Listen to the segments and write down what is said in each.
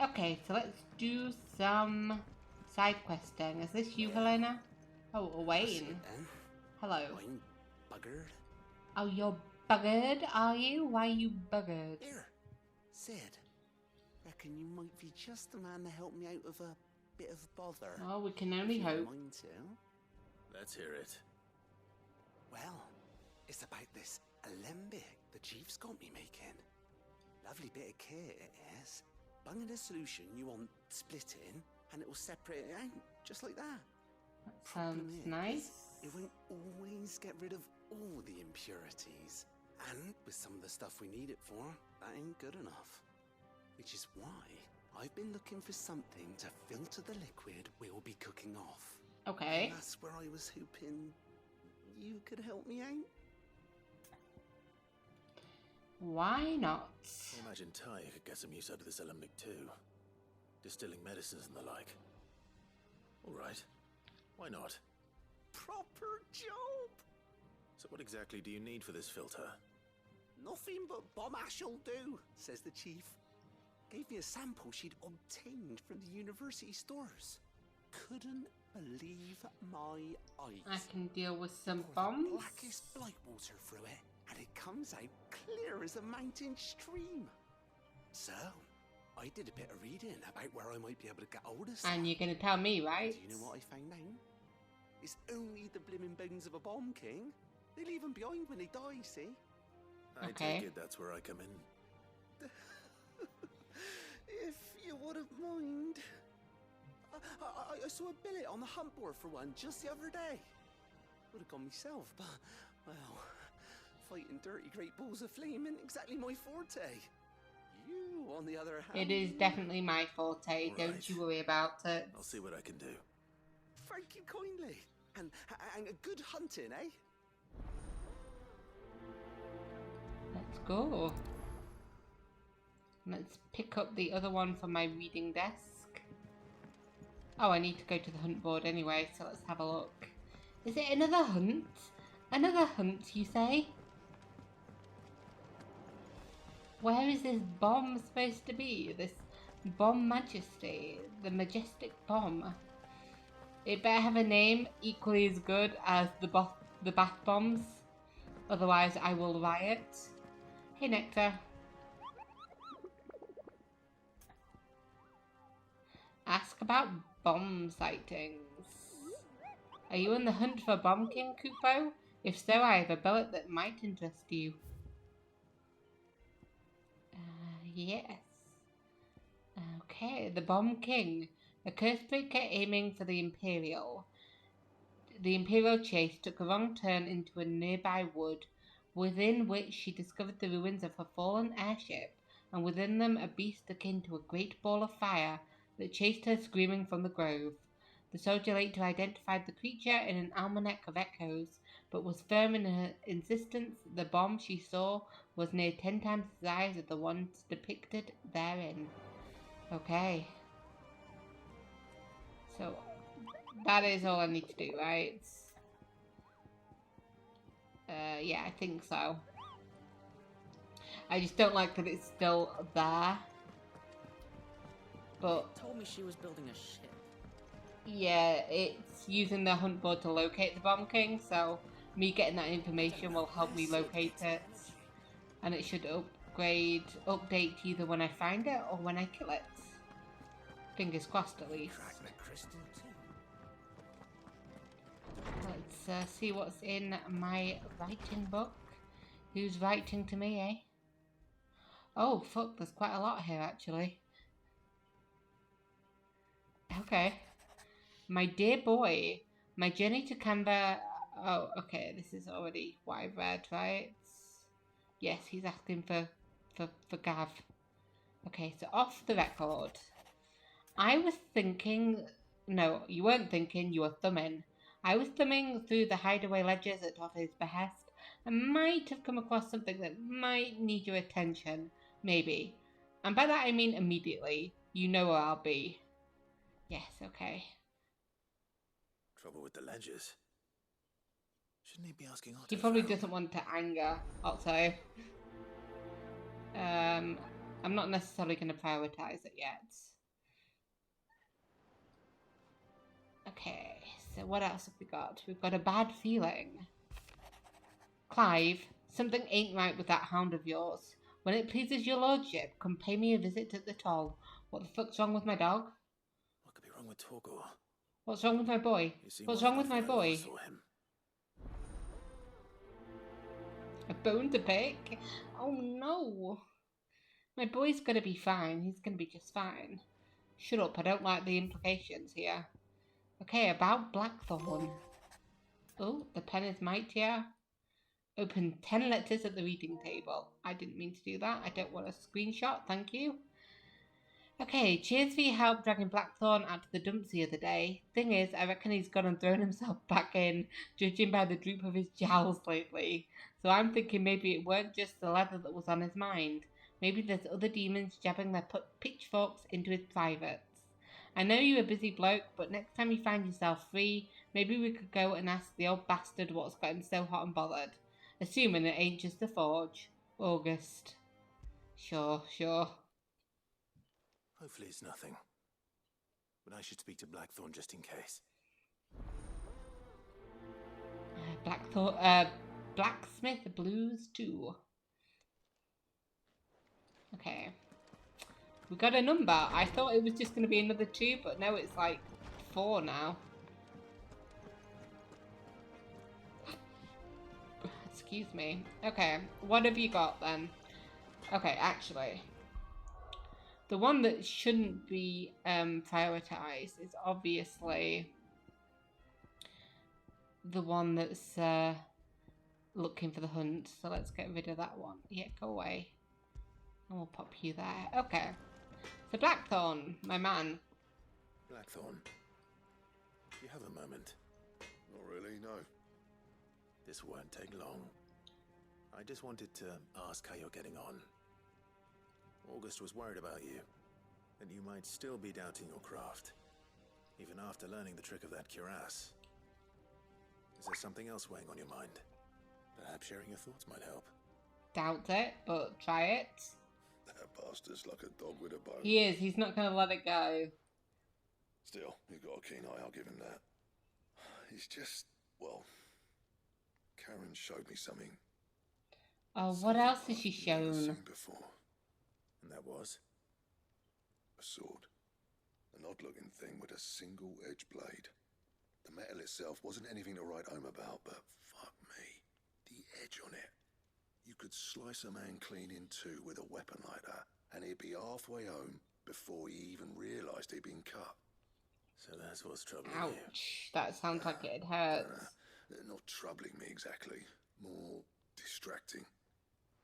Okay, so let's do some side questing. Is this you, Helena? Oh, Wayne. Hello. I'm buggered. Oh, you're buggered, are you? Why are you buggered? Here, Sid. Reckon you might be just the man to help me out of a bit of bother. Oh, we can only if you hope. Mind to. Let's hear it. Well, it's about this alembic the chief's got me making. Lovely bit of kit it is. Bunging a solution you want splitting, and it will separate it out, just like that. That sounds nice. It won't always get rid of all the impurities. And with some of the stuff we need it for, that ain't good enough. Which is why I've been looking for something to filter the liquid we'll be cooking off. Okay. And that's where I was hoping you could help me out. Why not? I imagine Ty could get some use out of this alembic too. Distilling medicines and the like. Alright. Why not? Proper job! So what exactly do you need for this filter? Nothing but bomb ash'll do, says the chief. Gave me a sample she'd obtained from the university stores. Couldn't believe my eyes. I can deal with some Pour the bombs. blackest blight water through it, and it comes out clear as a mountain stream. So, I did a bit of reading about where I might be able to get hold of stuff. And you're gonna tell me, right? Do you know what I found out? It's only the blimmin' bones of a bomb king. They leave them behind when they die, see? I Okay. take it that's where I come in. If you wouldn't mind. I saw a billet on the hunt board for one just the other day. Would have gone myself, but, well, fighting dirty great balls of flame isn't exactly my forte. You, on the other hand... It is definitely my forte. All Don't right. you worry about it. I'll see what I can do. Thank you kindly. And a good hunting, eh? Let's go. Let's pick up the other one from my reading desk. Oh, I need to go to the hunt board anyway, so let's have a look. Is it another hunt? Another hunt, you say? Where is this bomb supposed to be? This bomb majesty? The majestic bomb? It better have a name equally as good as the bath bombs. Otherwise, I will riot. Hey, Nectar. Ask about bomb sightings. Are you on the hunt for Bomb King, Kupo? If so, I have a billet that might interest you. Yes. Okay, the Bomb King. A cursebreaker aiming for the Imperial. The Imperial chase took a wrong turn into a nearby wood, within which she discovered the ruins of her fallen airship, and within them a beast akin to a great ball of fire that chased her screaming from the grove. The soldier later identified the creature in an almanac of echoes, but was firm in her insistence that the bomb she saw was near 10 times the size of the ones depicted therein. Okay. So, that is all I need to do, right? Yeah, I think so. I just don't like that it's still there. But told me she was building a ship. yeah, it's using the hunt board to locate the Bomb King, so me getting that information will help me locate it. And it should update either when I find it or when I kill it. Fingers crossed at least. Let's see what's in my writing book. Who's writing to me, eh? Oh, fuck, there's quite a lot here, actually. Okay. My dear boy, my journey to Canberra... Oh, okay, this is already what I've read, right? Yes, he's asking for Gav. Okay, so off the record. I was thinking... No, you weren't thinking, you were thumbing. I was thumbing through the Hideaway ledgers at Otto's behest and might have come across something that might need your attention. Maybe. And by that I mean immediately. You know where I'll be. Yes, okay. Trouble with the ledgers. Shouldn't he be asking Otto? He probably doesn't want to anger Otto. I'm not necessarily going to prioritize it yet. Okay, so what else have we got? We've got a bad feeling. Clive, something ain't right with that hound of yours. When it pleases your lordship, come pay me a visit at the toll. What the fuck's wrong with my dog? What could be wrong with Torgor? What's wrong with my boy? What's wrong with my boy? Saw him. A bone to pick? Oh no. My boy's gonna be fine. He's gonna be just fine. Shut up, I don't like the implications here. Okay, about Blackthorn. Oh, the pen is mightier. Open 10 letters at the reading table. I didn't mean to do that. I don't want a screenshot, thank you. Okay, cheers for your help dragging Blackthorn out to the dumps the other day. Thing is, I reckon he's gone and thrown himself back in, judging by the droop of his jowls lately. So I'm thinking maybe it weren't just the leather that was on his mind. Maybe there's other demons jabbing their pitchforks into his privates. I know you're a busy bloke, but next time you find yourself free, maybe we could go and ask the old bastard what's got him so hot and bothered. Assuming it ain't just the forge. August. Sure. Hopefully it's nothing. But I should speak to Blackthorn just in case. Blacksmith Blues 2. Okay. We got a number. I thought it was just going to be another 2, but no, it's like 4 now. Excuse me. Okay, what have you got then? Okay, actually, the one that shouldn't be prioritized is obviously the one that's looking for the hunt. So let's get rid of that one. Yeah, go away. And we'll pop you there. Okay. So Blackthorn, my man. Blackthorn, do you have a moment? Not really, no. This won't take long. I just wanted to ask how you're getting on. August was worried about you, and you might still be doubting your craft, even after learning the trick of that cuirass. Is there something else weighing on your mind? Perhaps sharing your thoughts might help. Doubt it, but try it. That bastard's like a dog with a bone. He is. He's not going to let it go. Still, he's got a keen eye, I'll give him that. He's just, well, Karen showed me something. Oh, what else has she I've never shown? seen before. And that was? A sword. An odd-looking thing with a single-edged blade. The metal itself wasn't anything to write home about, but fuck me. The edge on it. You could slice a man clean in two with a weapon like that, and he'd be halfway home before he even realised he'd been cut. So that's what's troubling Ouch. you. That sounds like it hurts. Not troubling me exactly. More distracting.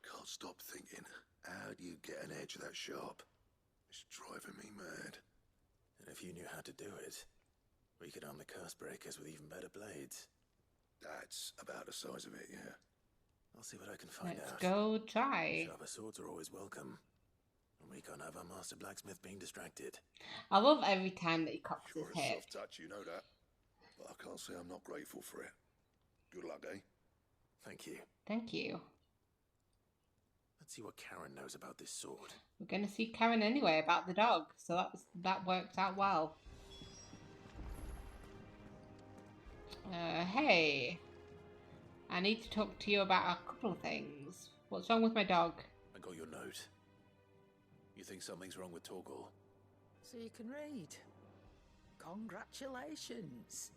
Can't stop thinking, how do you get an edge that sharp? It's driving me mad. And if you knew how to do it, we could arm the curse breakers with even better blades. That's about the size of it, yeah. I'll see what I can find Let's out. go try. Sharper swords are always welcome. And we can't have our master blacksmith being distracted. I love every time that he cocks Sure, his it's head. soft touch, you know that. But I can't say I'm not grateful for it. Good luck, eh? Thank you. Thank you. Let's see what Karen knows about this sword. We're going to see Karen anyway about the dog, so that worked out well. Hey. I need to talk to you about a couple of things. What's wrong with my dog? I got your note. You think something's wrong with Torgor? So you can read. Congratulations.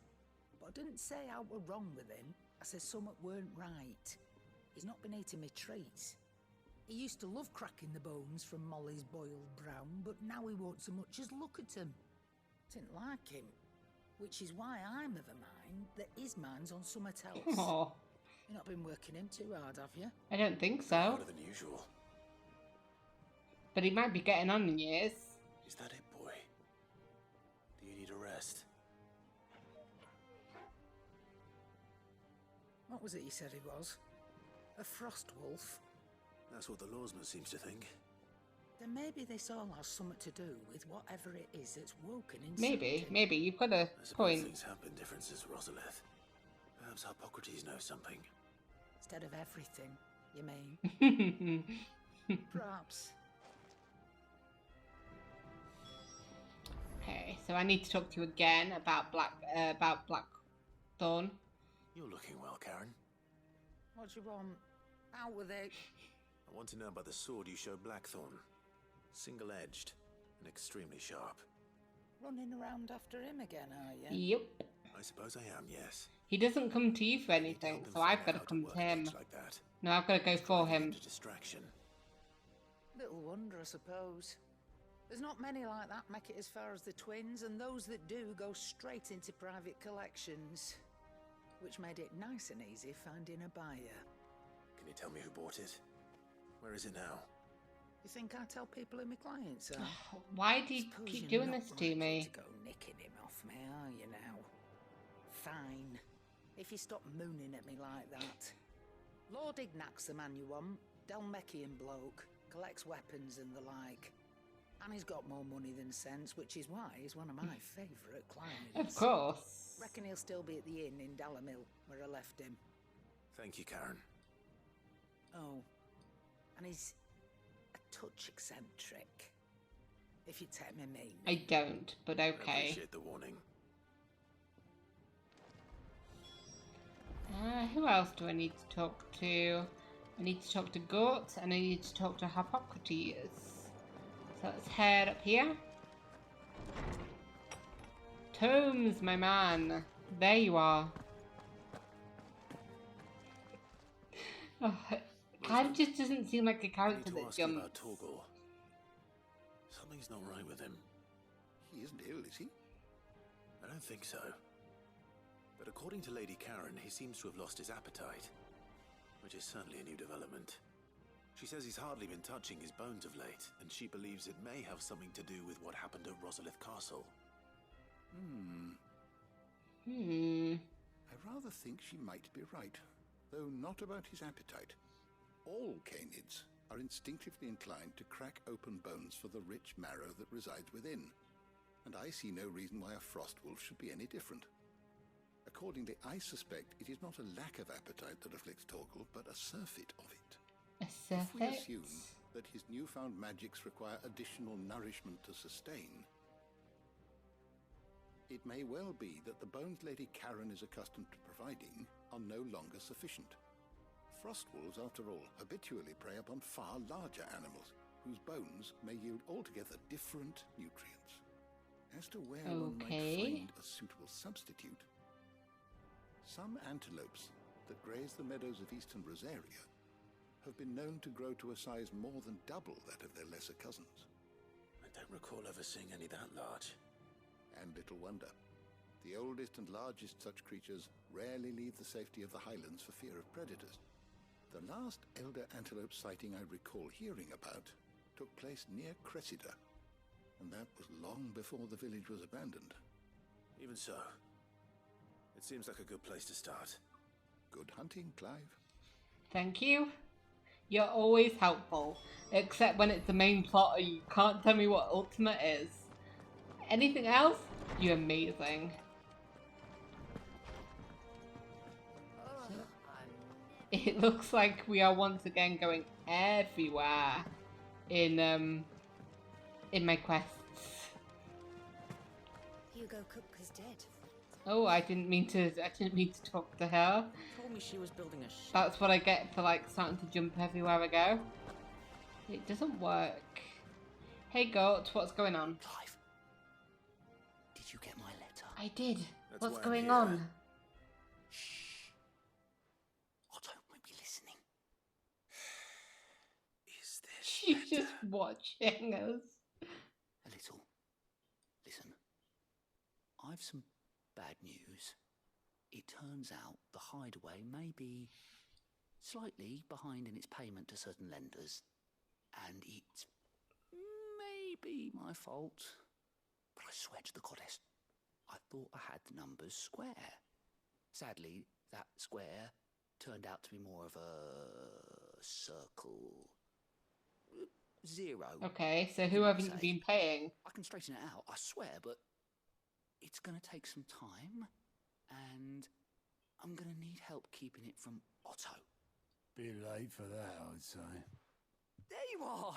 But I didn't say I were wrong with him. I said something weren't right. He's not been eating me treats. He used to love cracking the bones from Molly's boiled brown, but now he won't so much as look at them. Didn't like him. Which is why I'm of a mind that his mind's on something else. Oh, You've not been working him too hard, have you? I don't think so. Harder than usual. But he might be getting on in years. Is that it, boy? Do you need a rest? What was it you said he was? A frost wolf? That's what the lawsman seems to think. Then maybe this all has something to do with whatever it is that's woken inside him. Maybe. You've got a I suppose point. things have been different since Rosalith. Perhaps Hippocrates knows something. Instead of everything, you mean? Perhaps. Okay, so So I need to talk to you again about Blackthorn. You're looking well, Karen. What do you want? Out with it. I want to know about the sword you showed Blackthorn. Single-edged and extremely sharp. Running around after him again, are you? Yep. I suppose I am, yes. He doesn't come to you for anything, so I've got to come to him. Like that. No, I've got to go for him. Distraction. Little wonder, I suppose. There's not many like that make it as far as the twins, and those that do go straight into private collections. Which made it nice and easy finding a buyer. Can you tell me who bought it? Where is it now? You think I tell people who my clients are? Why do you keep doing this to me? To go nicking him off me, are you now? Fine. If you stop mooning at me like that. Lord Ignac's the man you want. Dalmecian bloke. Collects weapons and the like. And he's got more money than sense, which is why he's one of my favourite clients. Of course. Reckon he'll still be at the inn in Dalamil, where I left him. Thank you, Karen. Oh, and he's a touch eccentric. If you take me meaning. I don't, but I okay. appreciate the warning. Who else do I need to talk to? I need to talk to Goat, and I need to talk to Hippocrates. So let's head up here. Tomes, my man. There you are. Oh, kind of just doesn't seem like a character that jumps. About Torgal. Something's not right with him. He isn't ill, is he? I don't think so. But according to Lady Karen, he seems to have lost his appetite, which is certainly a new development. She says he's hardly been touching his bones of late, and she believes it may have something to do with what happened at Rosalith Castle. I rather think she might be right, though not about his appetite. All canids are instinctively inclined to crack open bones for the rich marrow that resides within, and I see no reason why a frost wolf should be any different. Accordingly, I suspect it is not a lack of appetite that afflicts Torgal, but a surfeit of it. A If we surfeit? assume that his newfound magics require additional nourishment to sustain, it may well be that the bones Lady Karen is accustomed to providing are no longer sufficient. Frost wolves, after all, habitually prey upon far larger animals, whose bones may yield altogether different nutrients. As to where one might find a suitable substitute, some antelopes that graze the meadows of eastern Rosaria have been known to grow to a size more than double that of their lesser cousins. I don't recall ever seeing any that large. And little wonder. The oldest and largest such creatures rarely leave the safety of the highlands for fear of predators. The last elder antelope sighting I recall hearing about took place near Cressida, and that was long before the village was abandoned. Even so, it seems like a good place to start. Good hunting, Clive. Thank you. You're always helpful, except when it's the main plot and you can't tell me what Ultimate is. Anything else? You're amazing. It looks like we are once again going everywhere in my quests. Hugo Kupka's dead. Oh, I didn't mean to talk to her. Told me she was building a ship. That's what I get for like starting to jump everywhere I go. It doesn't work. Hey Goat, what's going on? Clive, did you get my letter? I did. That's What's why I'm going here. on? Shh. Otto might be listening. Is this She's better? just watching us. A little. Listen, I've some bad news. It turns out the Hideaway may be slightly behind in its payment to certain lenders, and it may be my fault. But I swear to the goddess, I thought I had the numbers square. Sadly, that square turned out to be more of a circle. Zero. Okay, so who haven't you been paying? I can straighten it out, I swear, but it's going to take some time, and I'm going to need help keeping it from Otto. Bit late for that, I'd say. There you are!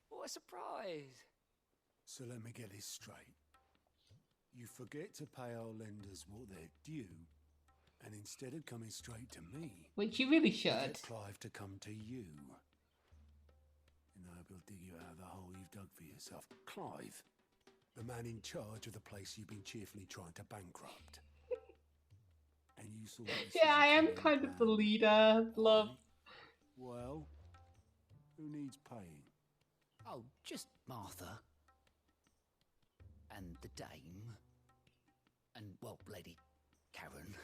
What a surprise! So let me get this straight. You forget to pay our lenders what they're due, and instead of coming straight to me, Which you really you should. get Clive to come to you. And I hope he'll dig you out of the hole you've dug for yourself. Clive, the man in charge of the place you've been cheerfully trying to bankrupt. And you saw this Yeah, as a I am clear kind of the plan. leader, love. Aye. Well, who needs paying? Oh, just Martha. And the dame. And, well, Lady Karen.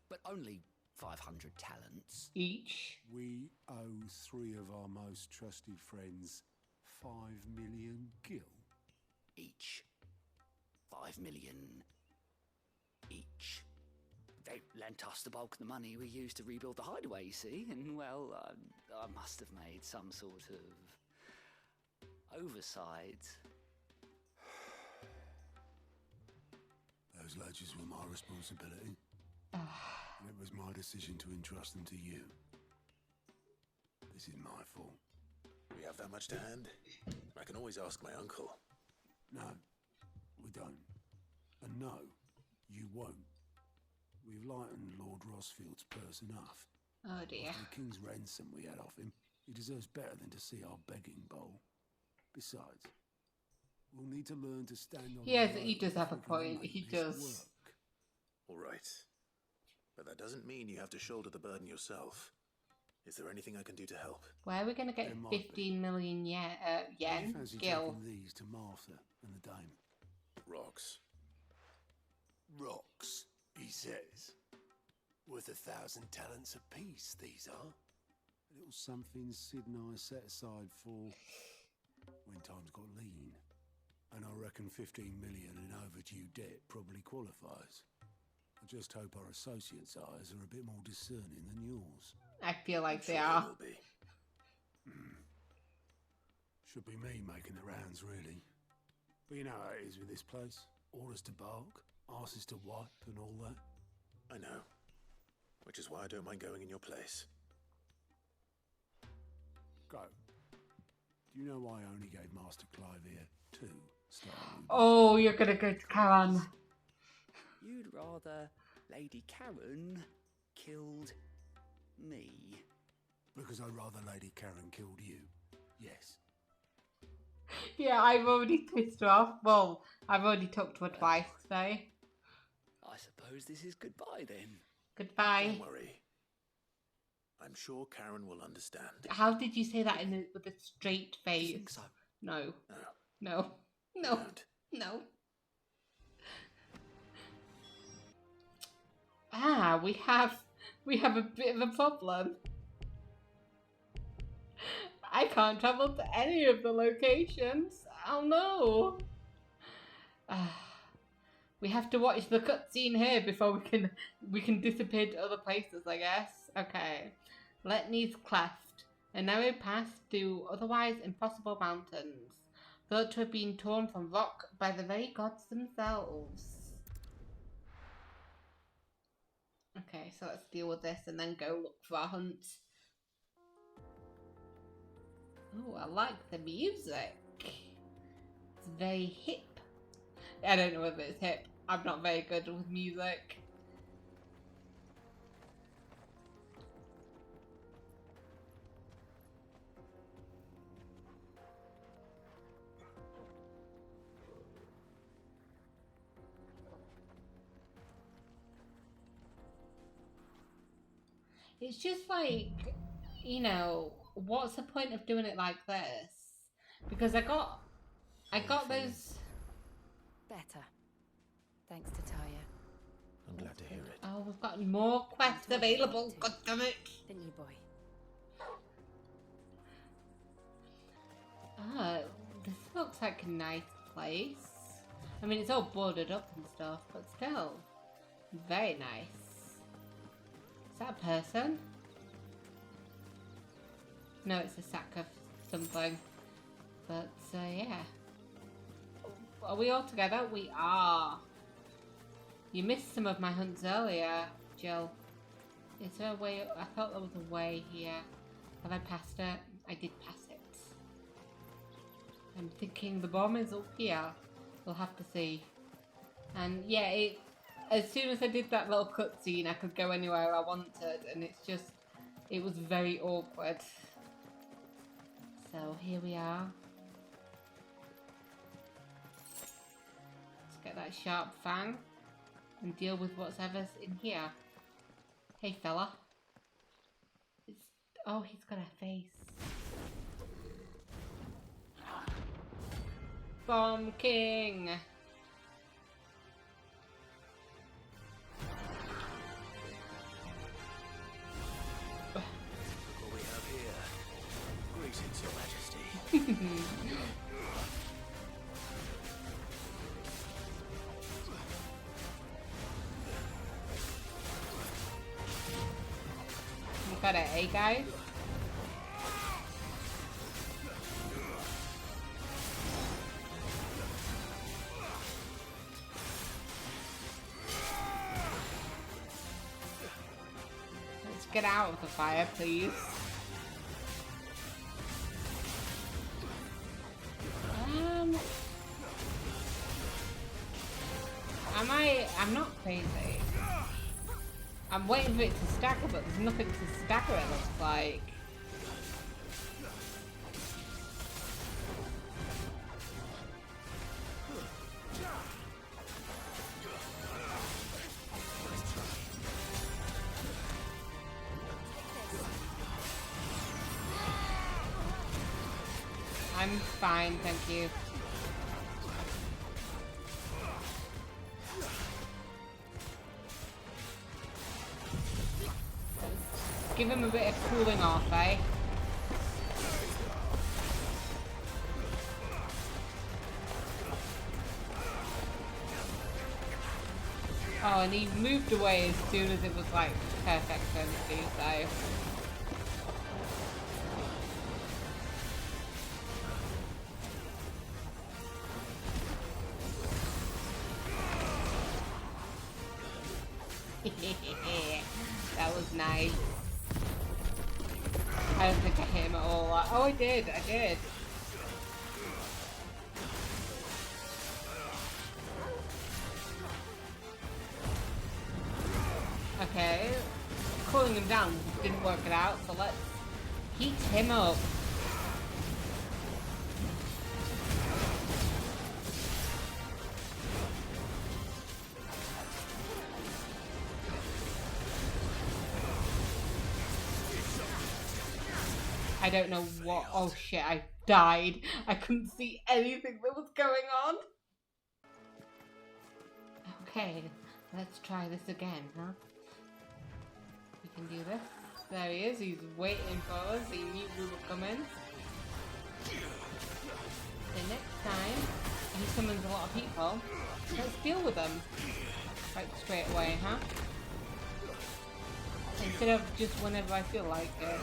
But only 500 talents. Each. We owe 3 of our most trusted friends 5 million gil. Each. 5 million. Each. They lent us the bulk of the money we used to rebuild the Hideaway, you see, and, well, I must have made some sort of oversight. Those ledgers were my responsibility. And it was my decision to entrust them to you. This is my fault. We have that much to hand? I can always ask my uncle. No, we don't. And no, you won't. We've lightened Lord Rossfield's purse enough. Oh dear. After the king's ransom we had off him, he deserves better than to see our begging bowl. Besides, we'll need to learn to stand on Yes, our he own does have if a we can point. make He this does. work. All right. But that doesn't mean you have to shoulder the burden yourself. Is there anything I can do to help? Where are we going to get There might be. 15 million You yen? fancy Gil. taking these to Martha and the dame? Rocks. Rocks, he says. Worth 1,000 talents apiece, these are. A little something Sid and I set aside for when times got lean. And I reckon 15 million in overdue debt probably qualifies. I just hope our associates' eyes are a bit more discerning than yours. I feel like Sure they are. will be. Should be me making the rounds, really. But you know how it is with this place. Orders to bark, arses to wipe and all that. I know. Which is why I don't mind going in your place. Go. Do you know why I only gave Master Clive here 2 stars? Oh, you're going to go to Karen. You'd rather Lady Karen killed me. Because I'd rather Lady Karen killed you. Yes. Yeah, I've already pissed her off. Well, I've already talked to her twice today. I suppose this is goodbye then. Goodbye. Don't worry. I'm sure Karen will understand. How did you say that with a straight Do you face? think so? No. No, No. you No. don't. No. Ah, we have a bit of a problem. I can't travel to any of the locations. Oh no. We have to watch the cutscene here before we can disappear to other places, I guess. Okay. Letney's Cleft, a narrow path through otherwise impossible mountains, thought to have been torn from rock by the very gods themselves. Okay, so let's deal with this and then go look for our hunt. Oh, I like the music. It's very hip. I don't know whether it's hip. I'm not very good with music. It's just like, you know, what's the point of doing it like this? Because I got those. Better. Thanks to Taya. I'm glad to hear it. Oh, we've got more quests available. God damn it! Didn't you, boy? Ah, this looks like a nice place. I mean, it's all boarded up and stuff, but still, very nice. Is that a person? No, it's a sack of something. But, yeah. Are we all together? We are. You missed some of my hunts earlier, Jill. Is there a way? I thought there was a way here. Have I passed it? I did pass it. I'm thinking the bomb is up here. We'll have to see. And yeah, as soon as I did that little cutscene, I could go anywhere I wanted, and it was very awkward. So here we are. Let's get that sharp fang and deal with whatever's in here. Hey fella. Oh, he's got a face. Bomb King! What we have here? Greetings, Your Majesty. You got it, eh, guys? Let's get out of the fire, please. I'm not crazy. I'm waiting for it to stagger, but there's nothing to stagger, it looks like. I'm fine, thank you. Give him a bit of cooling off, eh? Oh, and he moved away as soon as it was like perfect for him to do so. That was nice. I don't think I hit him at all. Oh, I did. Okay. Calling him down didn't work it out, so let's heat him up. I don't know what. Oh shit, I died. I couldn't see anything that was going on. Okay, let's try this again, huh? We can do this. There he is, he's waiting for us. He knew we were coming. The next time he summons a lot of people, let's deal with them. Right straight away, huh? Instead of just whenever I feel like it.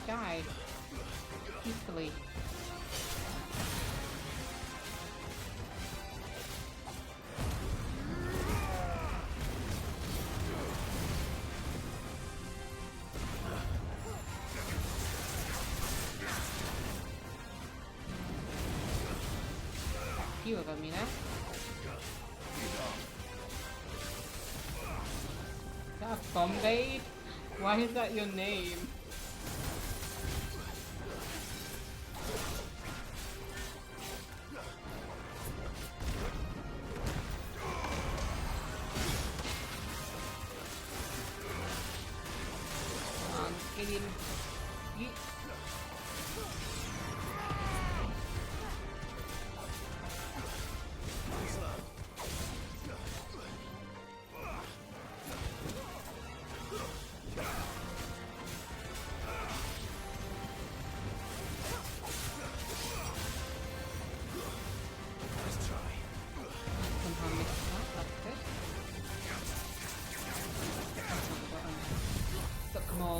Died peacefully. A few of them, you know. Is that a Bombade? Why is that your name?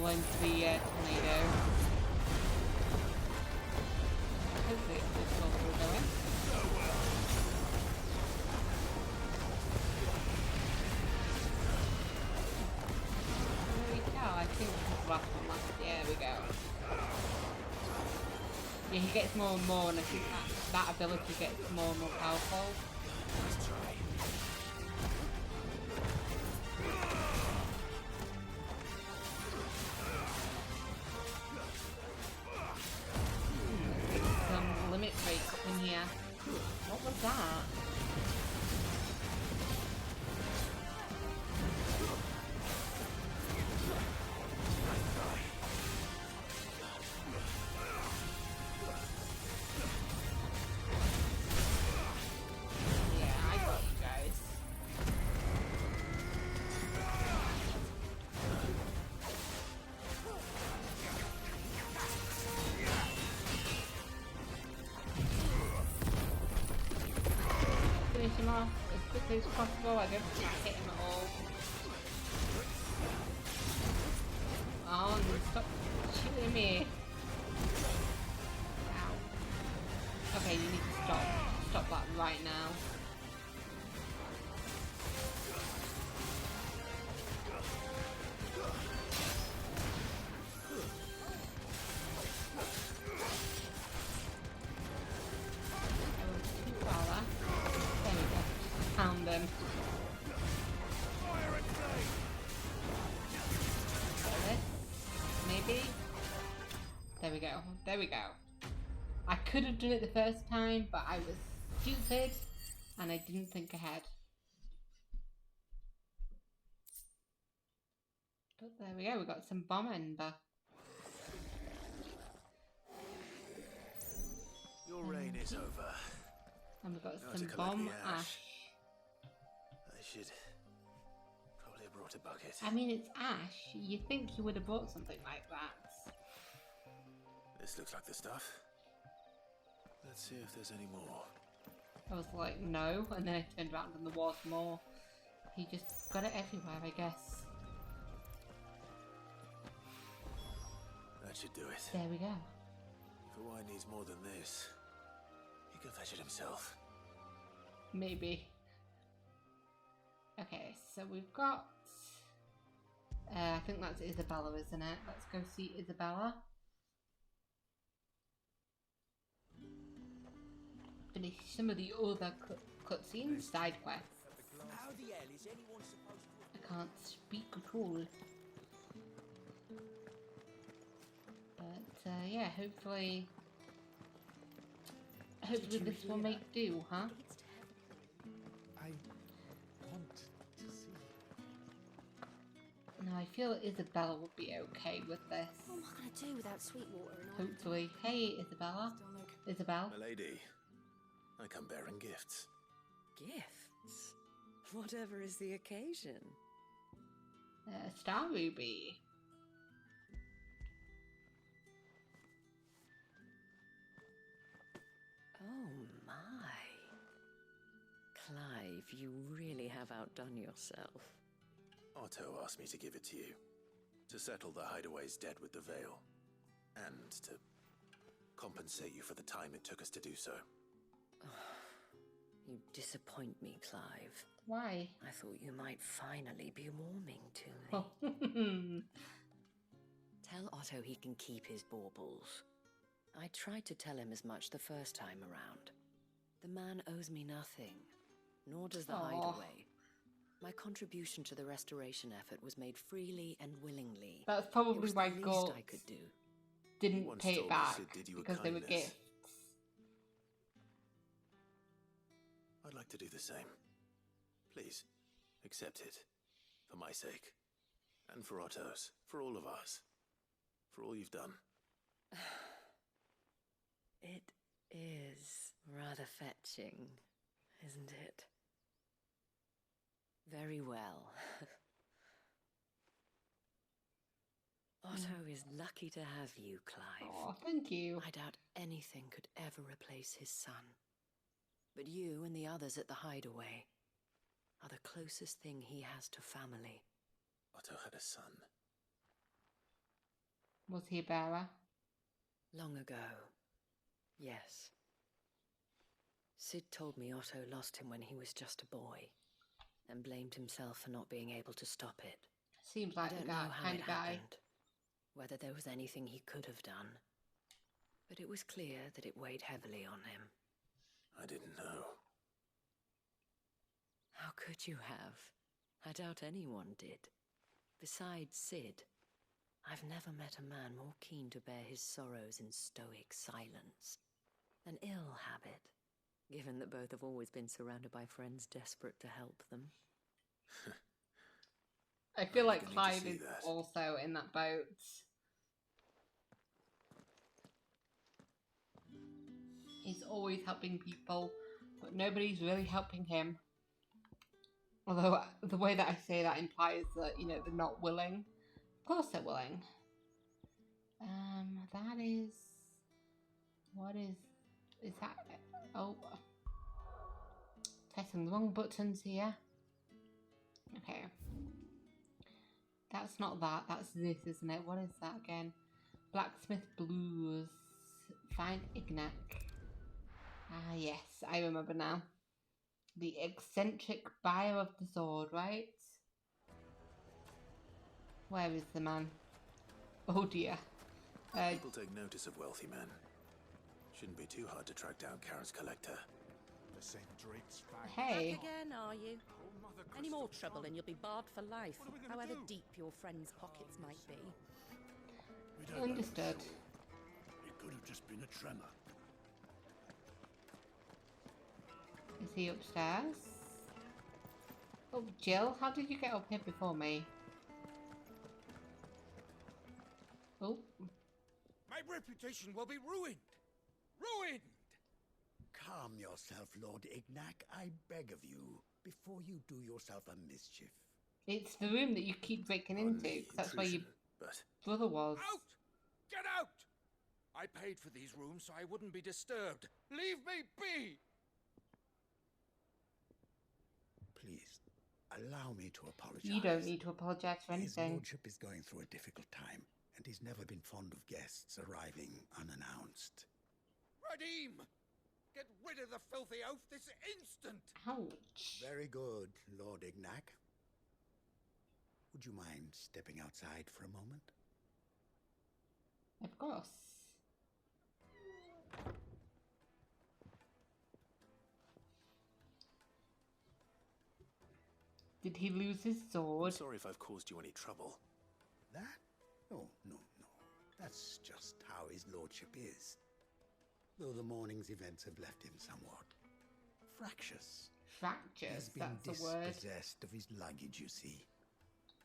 Into the tornado. Hopefully it's all still going. There we go, I think last one last. Yeah, there we go. Yeah, he gets more and more, and I think that ability gets more and more powerful. Let's try. Some limit break up in here. What was that? Him off as quickly as possible. I don't think I hit him at all. Oh, no, stop shooting me. Ow. Okay, you need to stop that right now. There we go. I could have done it the first time, but I was stupid and I didn't think ahead. But there we go, we got some bomb ember. Your reign is over. And we've got Now some to collect bomb the ash. I should probably have brought a bucket. I mean, it's ash. You think you would have bought something like that. This looks like the stuff. Let's see if there's any more. I was like, no, and then I turned around and there was more. He just got it everywhere, I guess. That should do it. There we go. If Hawaii needs more than this, he can fetch it himself. Maybe. Okay, so we've got... I think that's Isabella, isn't it? Let's go see Isabella. Finish some of the other cutscenes, side quests. How the hell is anyone supposed to... I can't speak at all. But yeah, hopefully this will make do, huh? I want to see. No, I feel Isabella would be okay with this. What am I going to do without Sweetwater and all? Hopefully. Hey, Isabella. Isabel. My lady, I come bearing gifts. Gifts? Whatever is the occasion? Star Ruby. Oh my. Clive, you really have outdone yourself. Otto asked me to give it to you. To settle the Hideaway's debt with the Veil. And to compensate you for the time it took us to do so. You disappoint me, Clive. Why? I thought you might finally be warming to me. Oh. Tell Otto he can keep his baubles. I tried to tell him as much the first time around. The man owes me nothing, nor does the Hideaway. My contribution to the restoration effort was made freely and willingly. That's probably It was why the least Gort I could do. didn't Once pay told it me back Sid did you a because they were kindness. gifts. I'd like to do the same. Please, accept it. For my sake. And for Otto's. For all of us. For all you've done. It is rather fetching, isn't it? Very well. Otto is lucky to have you, Clive. Oh, thank you. I doubt anything could ever replace his son. But you and the others at the Hideaway are the closest thing he has to family. Otto had a son. Was he a bearer? Long ago, yes. Sid told me Otto lost him when he was just a boy, and blamed himself for not being able to stop it. Seems I like don't the know guy, how kind it of guy. happened, whether there was anything he could have done. But it was clear that it weighed heavily on him. I didn't know. How could you have? I doubt anyone did. Besides Sid, I've never met a man more keen to bear his sorrows in stoic silence. An ill habit, given that both have always been surrounded by friends desperate to help them. I feel like beginning to Clyde see is that. also in that boat. He's always helping people, but nobody's really helping him. Although the way that I say that implies that, you know, they're not willing. Of course they're willing. That is... What is that? Oh. Pressing the wrong buttons here. Okay. That's not that. That's this, isn't it? What is that again? Blacksmith Blues. Find Ignac. Ah, yes. I remember now. The eccentric buyer of the sword, right? Where is the man? Oh dear. People take notice of wealthy men. Shouldn't be too hard to track down Karen's collector. The same Drake's fang. Hey. Back again, are you? Any more trouble and you'll be barred for life, however deep your friends' pockets might be. We don't know for Understood. sure. It could have just been a tremor. Is he upstairs? Oh, Jill, how did you get up here before me? Oh. My reputation will be ruined! Ruined! Calm yourself, Lord Ignac, I beg of you, before you do yourself a mischief. It's the room that you keep breaking into, 'cause that's where your brother was. Out! Get out! I paid for these rooms so I wouldn't be disturbed. Leave me be! Please, allow me to apologize. You don't need to apologise for His anything. lordship is going through a difficult time, and he's never been fond of guests arriving unannounced. Radim! Get rid of the filthy oaf this instant! Ouch. Very good, Lord Ignac. Would you mind stepping outside for a moment? Of course. Did he lose his I'm sword? sorry if I've caused you any trouble. That? No, no, no. That's just how his lordship is. Though the morning's events have left him somewhat fractious. Fractious, He's been that's a word. dispossessed of his luggage, you see.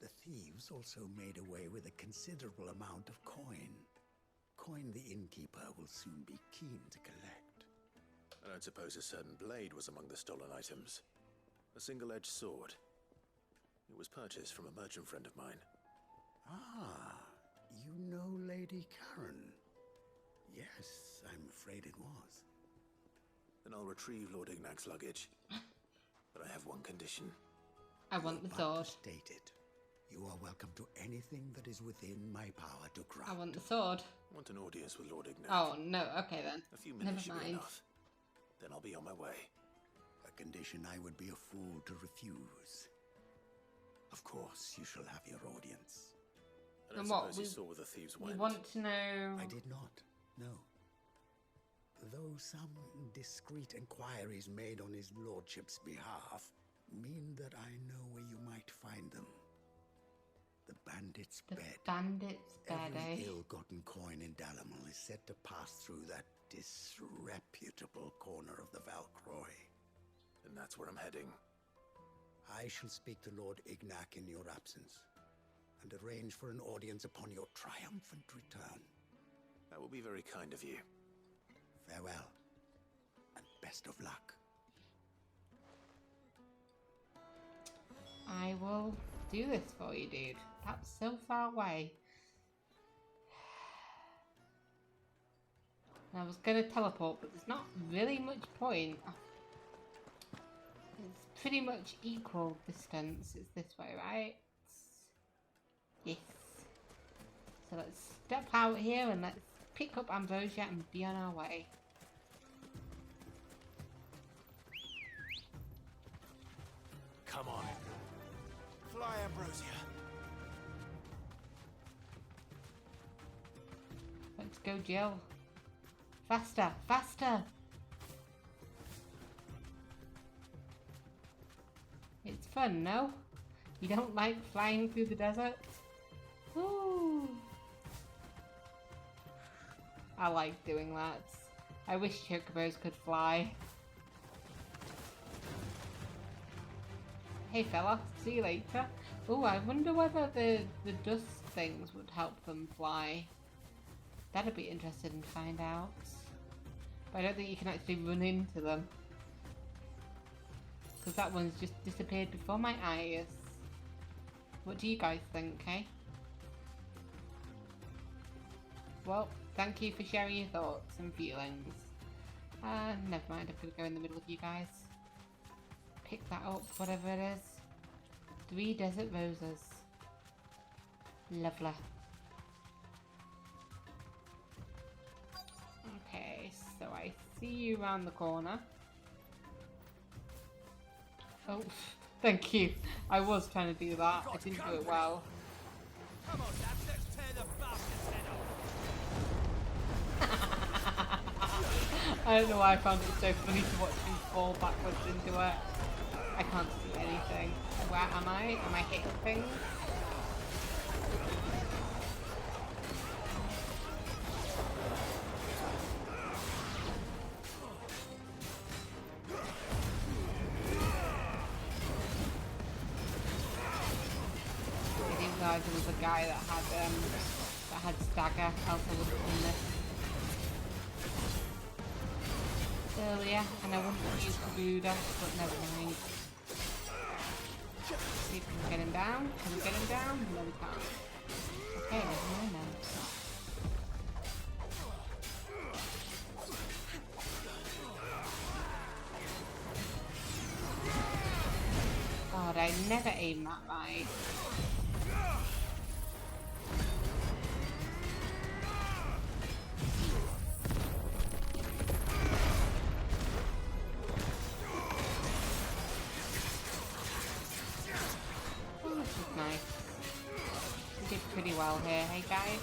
The thieves also made away with a considerable amount of coin. Coin the innkeeper will soon be keen to collect. I don't suppose a certain blade was among the stolen items. A single-edged sword. It was purchased from a merchant friend of mine. Ah, you know Lady Karen. Yes, I'm afraid it was. Then I'll retrieve Lord Ignac's luggage. But I have one condition. I want the But sword. to state it, you are welcome to anything that is within my power to grant. I want the sword. I want an audience with Lord Ignac. Oh, no. Okay, then. A few minutes should Never be mind. enough. Then I'll be on my way. A condition I would be a fool to refuse. Of course, you shall have your audience. I don't And what, suppose you saw where the thieves We went. want to know... I did not, no. Though some discreet inquiries made on his lordship's behalf mean that I know where you might find them. The bandit's The bed. bandit's bed, Every eh? ill-gotten coin in Dalamal is said to pass through that disreputable corner of the Valcroy. And that's where I'm heading. I shall speak to Lord Ignac in your absence, and arrange for an audience upon your triumphant return. That will be very kind of you. Farewell, and best of luck. I will do this for you, dude. That's so far away. I was going to teleport, but there's not really much point. It's pretty much equal distance. It's this way, right? Yes. So let's step out here and let's pick up Ambrosia and be on our way. Come on. Fly, Ambrosia. Let's go, Jill. Faster, faster! It's fun, no? You don't like flying through the desert? Ooh. I like doing that. I wish chocobos could fly. Hey fella, see you later. Oh, I wonder whether the dust things would help them fly. That'd be interesting to find out. But I don't think you can actually run into them. Because that one's just disappeared before my eyes. What do you guys think, eh? Well, thank you for sharing your thoughts and feelings. Never mind, I'm gonna go in the middle of you guys. Pick that up, whatever it is. 3 desert roses. Lovely. Okay, so I see you around the corner. Oh, thank you. I was trying to do that. I didn't do it well. Come on, lads, let's tear the bastard's head off. I don't know why I found it so funny to watch him fall backwards into it. I can't see anything. Where am I? Am I hitting things? I didn't realise there was a guy that had stagger, else I would have done this earlier, and I wouldn't have used the Buddha, but never mind. See if we can get him down. Can we get him down? No, we can't. Okay, never mind then. God, I never aim that right. Pretty well here, hey guys?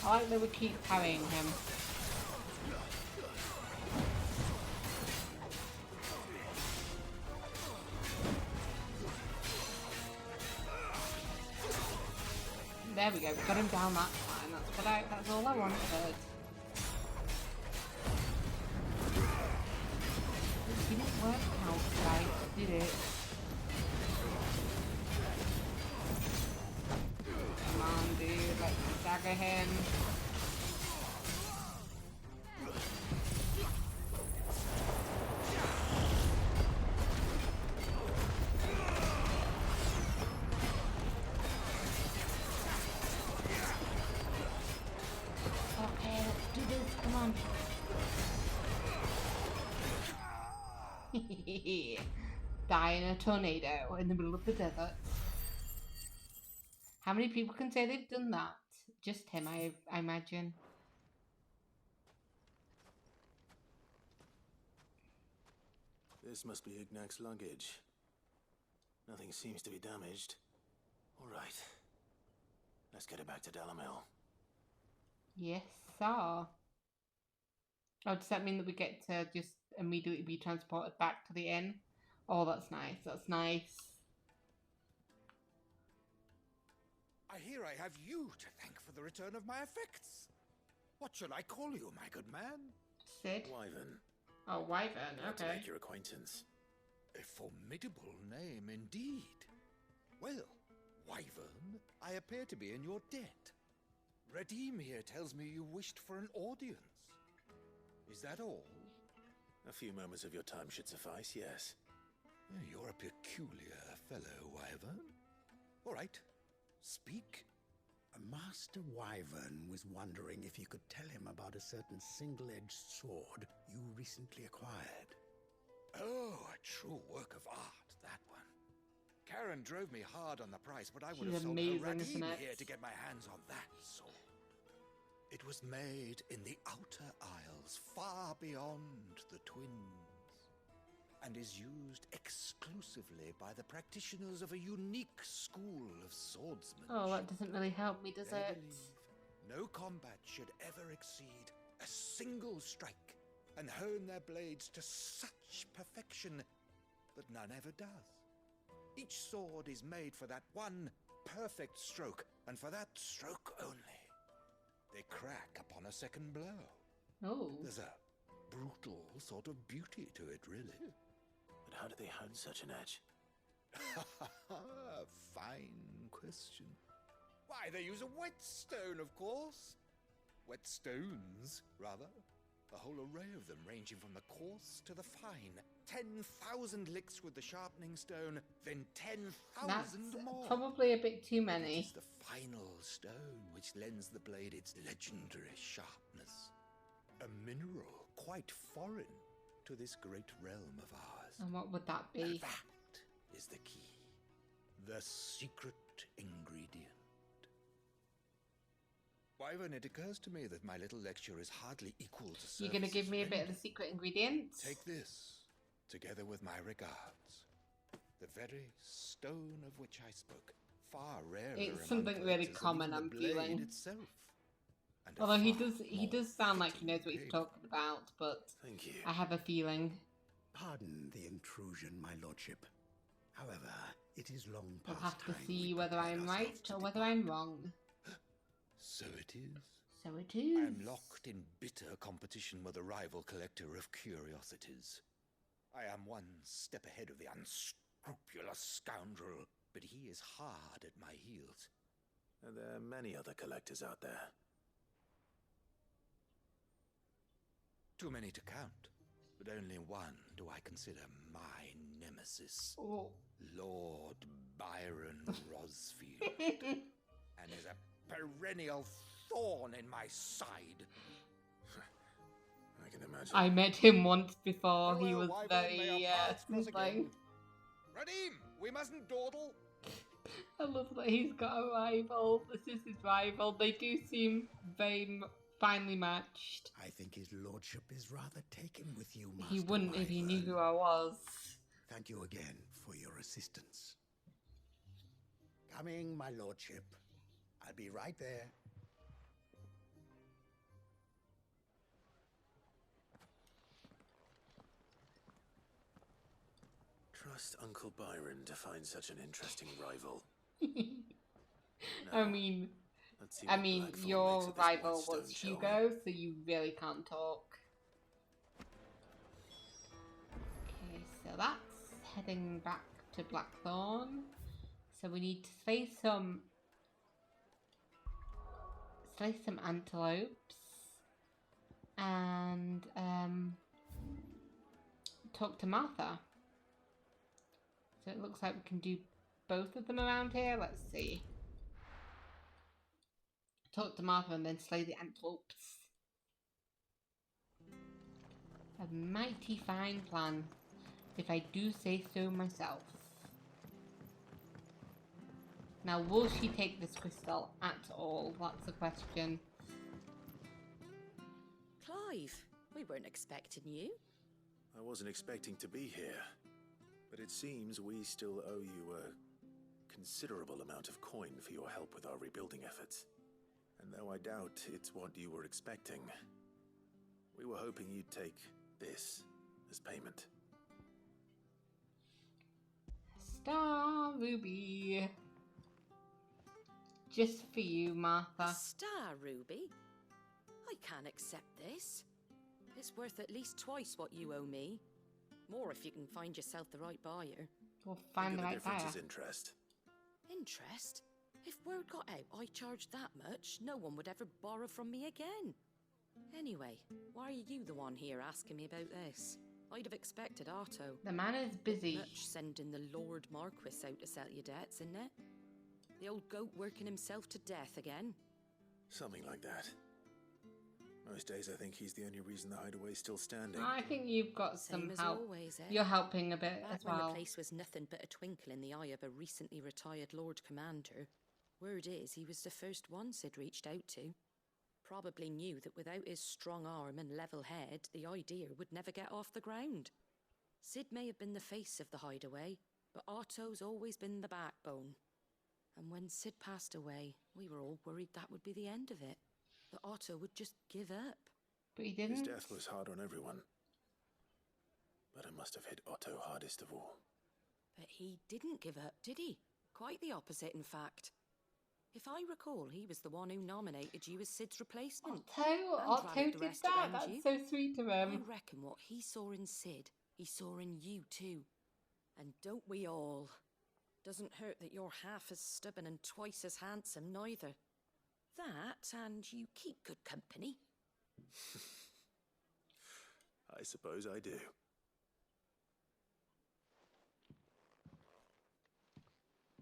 I like that we keep parrying him. There we go, got him down that time. That's all I wanted. It didn't work out right, did it? Come on, dude, let's stagger him. Okay, let's do this, come on. Die in a tornado in the middle of the desert. How many people can say they've done that? Just him, I imagine. This must be Ignac's luggage. Nothing seems to be damaged. All right. Let's get it back to Delamil. Yes, sir. Oh, does that mean that we get to just immediately be transported back to the inn? Oh, that's nice. That's nice. I hear I have you to thank for the return of my effects. What shall I call you, my good man? Sid? Wyvern. Oh, Wyvern, Glad to okay. make your acquaintance. A formidable name indeed. Well, Wyvern, I appear to be in your debt. Redeem here tells me you wished for an audience. Is that all? A few moments of your time should suffice, yes. You're a peculiar fellow, Wyvern. All right, speak. Master Wyvern was wondering if you could tell him about a certain single-edged sword you recently acquired. Oh, a true work of art, that one. Karen drove me hard on the price, but I would She's have sold amazing, her Radim isn't it? here to get my hands on that sword. It was made in the Outer Isles, far beyond the Twins. and is used exclusively by the practitioners of a unique school of swordsmanship. Oh, that doesn't really help me, does They it? believe no combat should ever exceed a single strike, and hone their blades to such perfection that none ever does. Each sword is made for that one perfect stroke, and for that stroke only. They crack upon a second blow. Oh. There's a brutal sort of beauty to it, really. But how do they hone such an edge? Fine question. Why, they use a whetstone, of course. Whetstones, rather. A whole array of them, ranging from the coarse to the fine. 10,000 licks with the sharpening stone, then 10,000 That's more. probably a bit too many. It is the final stone which lends the blade its legendary sharpness. A mineral quite foreign to this great realm of ours. And what would that be? And that is the key. The secret ingredient. Wyvern, it occurs to me that my little lecture is hardly equal to You're going to give me a bit of the secret ingredients? Take this, together with my regards. The very stone of which I spoke. Far rarer. It's something really common, I'm feeling. Itself. Although he does sound like he knows what he's talking about, but Thank you. I have a feeling. Pardon the intrusion, my lordship. However, it is long We'll past have to time see we whether prepare I'm ourselves right to or whether depart. I'm wrong. So it is. So it is. I am locked in bitter competition with a rival collector of curiosities. I am one step ahead of the unscrupulous scoundrel, but he is hard at my heels. And there are many other collectors out there. Too many to count, but only one do I consider my nemesis. Oh. Lord Byron Rosfield. And is a perennial thorn in my side. I can imagine. I met him once before. He Farewell, was Wyvern, may very our paths cross soothing. again. Radim, we mustn't dawdle. I love that he's got a rival. This is his rival. They do seem very finely matched. I think his lordship is rather taken with you, Master He wouldn't if he knew Wyvern. who I was. Thank you again for your assistance. Coming, my lordship. I'll be right there. Trust Uncle Byron to find such an interesting rival. I mean, Let's see what Blackthorn makes your of this rival whetstone, was shall we? Hugo, so you really can't talk. Okay, so that's heading back to Blackthorn. So we need to slay some antelopes and talk to Martha. So it looks like we can do both of them around here. Let's see. Talk to Martha and then slay the antelopes. A mighty fine plan, if I do say so myself. Now, will she take this crystal at all? That's the question. Clive, we weren't expecting you. I wasn't expecting to be here, but it seems we still owe you a considerable amount of coin for your help with our rebuilding efforts. And though I doubt it's what you were expecting, we were hoping you'd take this as payment. Star Ruby. Just for you, Martha. Star Ruby? I can't accept this. It's worth at least twice what you owe me. More if you can find yourself the right buyer. We'll find the right difference buyer. is interest. Interest? If word got out I charged that much, no one would ever borrow from me again. Anyway, why are you the one here asking me about this? I'd have expected Otto. The man is busy. Much sending the Lord Marquis out to settle your debts, isn't it? The old goat working himself to death again. Something like that. Most days I think he's the only reason the Hideaway's still standing. I think you've got some Same as help. always, eh? You're helping a bit Back as when well. the place was nothing but a twinkle in the eye of a recently retired Lord Commander, word is he was the first one Sid reached out to. Probably knew that without his strong arm and level head, the idea would never get off the ground. Sid may have been the face of the Hideaway, but Otto's always been the backbone. And when Sid passed away, we were all worried that would be the end of it. That Otto would just give up. But he didn't. His death was hard on everyone. But it must have hit Otto hardest of all. But he didn't give up, did he? Quite the opposite, in fact. If I recall, he was the one who nominated you as Sid's replacement. Otto did that? That's so sweet of him. I reckon what he saw in Sid, he saw in you too. And don't we all? Doesn't hurt that you're half as stubborn and twice as handsome, neither. That, and you keep good company. I suppose I do.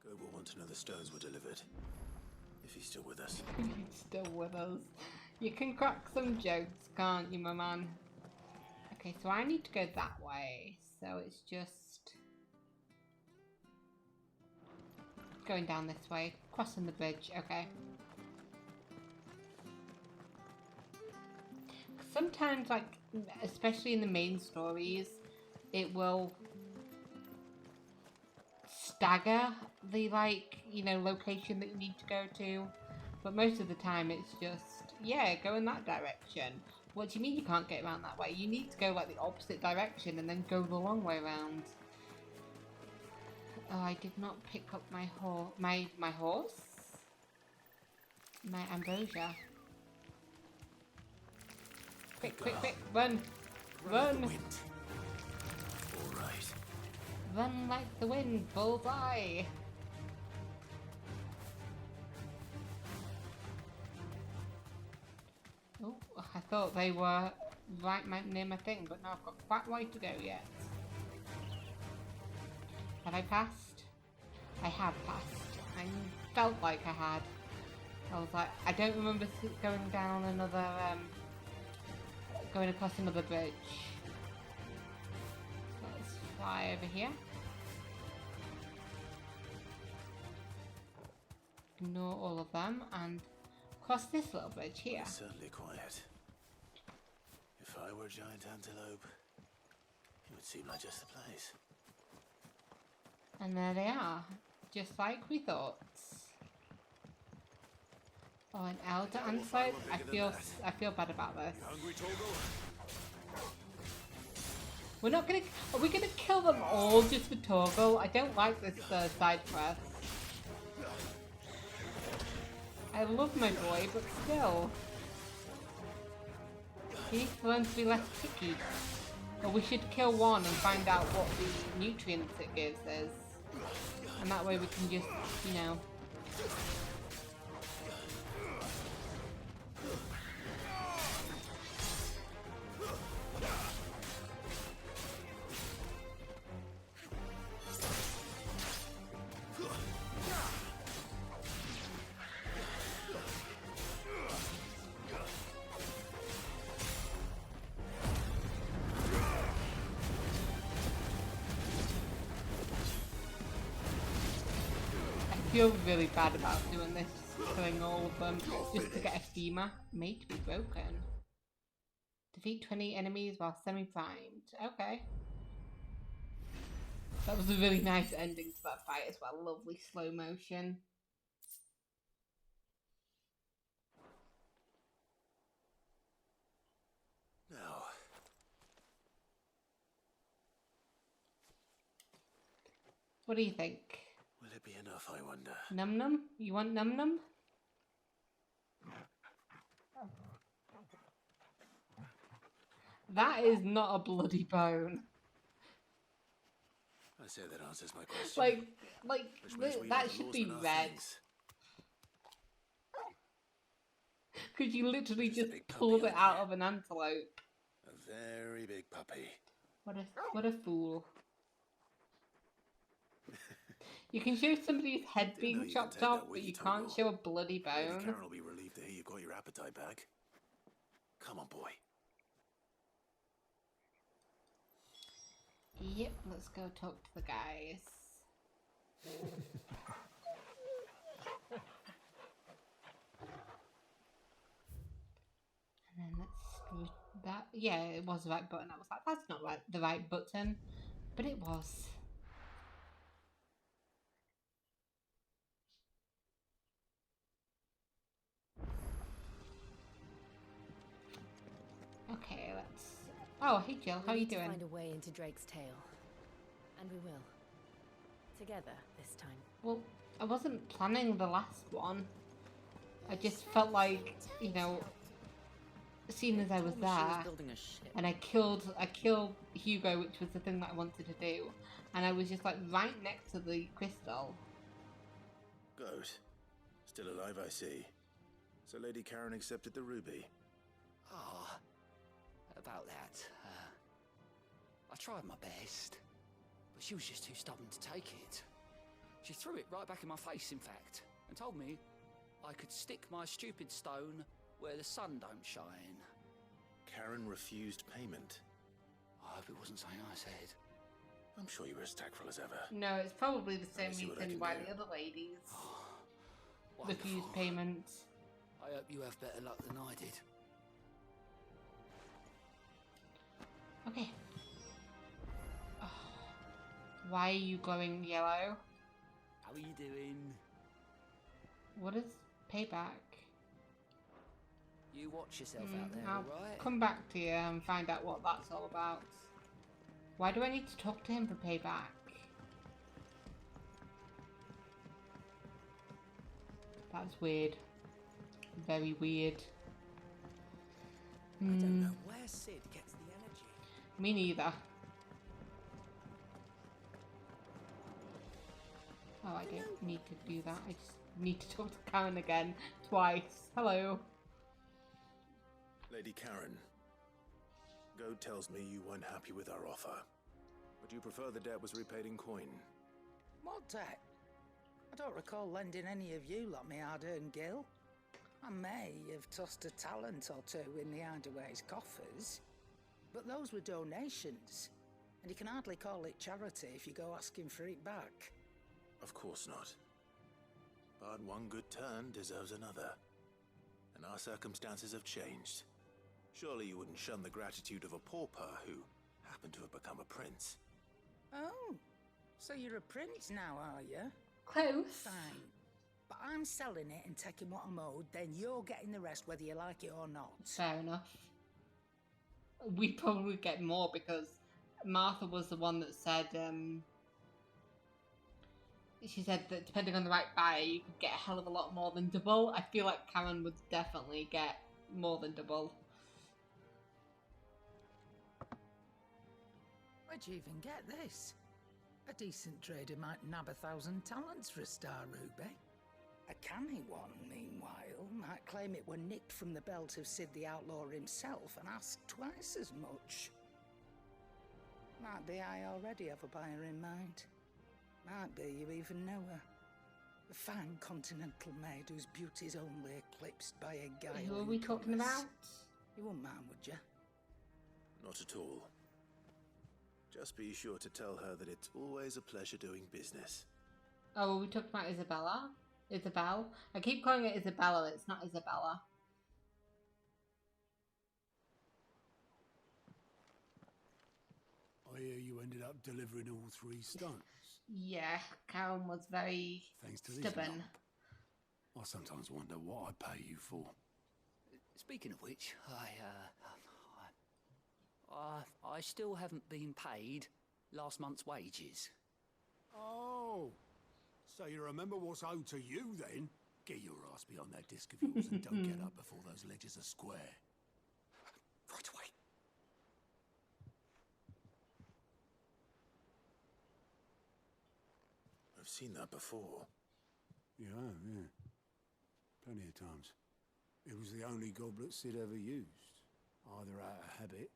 Go will want to know the stones were delivered. If he's still with us. He's still with us. You can crack some jokes, can't you, my man? Okay, so I need to go that way. So it's just going down this way, crossing the bridge. Okay. Sometimes, like, especially in the main stories, it will stagger the, like, you know, location that you need to go to. But most of the time it's just, yeah, go in that direction. What do you mean you can't get around that way? You need to go, like, the opposite direction and then go the long way around. Oh, I did not pick up my horse? My ambrosia. Quick, quick, quick, run! Run! Alright. Run like the wind, bullseye! Oh, I thought they were right near my thing, but no, I've got quite a way to go yet. Have I passed? I have passed. I felt like I had. I was like, I don't remember going down another, going across another bridge. So let's fly over here. Ignore all of them and cross this little bridge here. It's certainly quiet. If I were a giant antelope, it would seem like just the place. And there they are, just like we thought. Oh, an elder antelope. I feel bad about this. We're not gonna. Are we gonna kill them all just for Torgal? I don't like this side quest. I love my boy, but still. He needs to learn to be less picky. Or we should kill one and find out what the nutrients it gives us. And that way we can just, you know... I feel really bad about doing this, killing all of them, just to get a steamer. Made to be broken. Defeat 20 enemies while semi-primed. Okay. That was a really nice ending to that fight as well. Lovely slow motion. Now. What do you think? Will it be enough, I wonder? Num num? You want num num? That is not a bloody bone. I say that answers my question. That should be red. Because you literally just pulled it out of an antelope. A very big puppy. What a fool. You can show somebody's head being chopped off, but you can't show a bloody bone. Karen will be relieved to hear you got your appetite back. Come on, boy. Yep, let's go talk to the guys. And then let's do that. Yeah, it was the right button. I was like, that's not right, the right button. But it was. Okay, let's... Oh, hey Jill, how are you doing? Find a way into Drake's tail. And we will. Together this time. Well, I wasn't planning the last one. I just felt like, you know, seeing as I was there, and I killed Hugo, which was the thing that I wanted to do, and I was just like right next to the crystal. Good. Still alive, I see. So Lady Karen accepted the ruby. Ah, about that. I tried my best, but she was just too stubborn to take it. She threw it right back in my face, in fact, and told me I could stick my stupid stone where the sun don't shine. Karen refused payment. I hope it wasn't something I said. I'm sure you were as tactful as ever. No, it's probably the same see what I reason can why do. the other ladies Wonderful. refused payment. I hope you have better luck than I did. Okay. Oh, why are you glowing yellow? How are you doing? What is payback? You watch yourself out there, I'll alright? come back to you and find out what that's all about. Why do I need to talk to him for payback? That's weird. Very weird. I don't know where Sid gets the energy. Me neither. Oh, I don't need to do that. I just need to talk to Karen again. Twice. Hello. Lady Karen, Goad tells me you weren't happy with our offer. Would you prefer the debt was repaid in coin? What debt? I don't recall lending any of you like me hard-earned gil. I may have tossed a talent or two in the Hideaway's coffers, but those were donations, and you can hardly call it charity if you go asking for it back. Of course not. But one good turn deserves another. And our circumstances have changed. Surely you wouldn't shun the gratitude of a pauper who happened to have become a prince. Oh, so you're a prince now, are you? Close. Fine. But I'm selling it and taking what I'm owed, then you're getting the rest whether you like it or not. Fair enough. We probably get more because Martha was the one that said, she said that depending on the right buyer, you could get a hell of a lot more than double. I feel like Karen would definitely get more than double. Where'd you even get this? A decent trader might nab 1,000 talents for a star ruby. A canny one, meanwhile, might claim it were nicked from the belt of Sid the Outlaw himself and ask twice as much. Might be I already have a buyer in mind. Might be you even know her. A fine continental maid whose beauty's only eclipsed by a guy. Who are we talking about? You wouldn't mind, would you? Not at all. Just be sure to tell her that it's always a pleasure doing business. Oh, are we talking about Isabella? Isabel? I keep calling it Isabella, it's not Isabella. I hear you ended up delivering all 3 stunts. Yeah, Karen was very Thanks to this stubborn. lump. I sometimes wonder what I pay you for. Speaking of which, I still haven't been paid last month's wages. Oh, so you remember what's owed to you then? Get your ass behind that disc of yours and don't get up before those ledgers are square. Right away. I've seen that before. Yeah. Plenty of times. It was the only goblet Sid ever used. Either out of habit,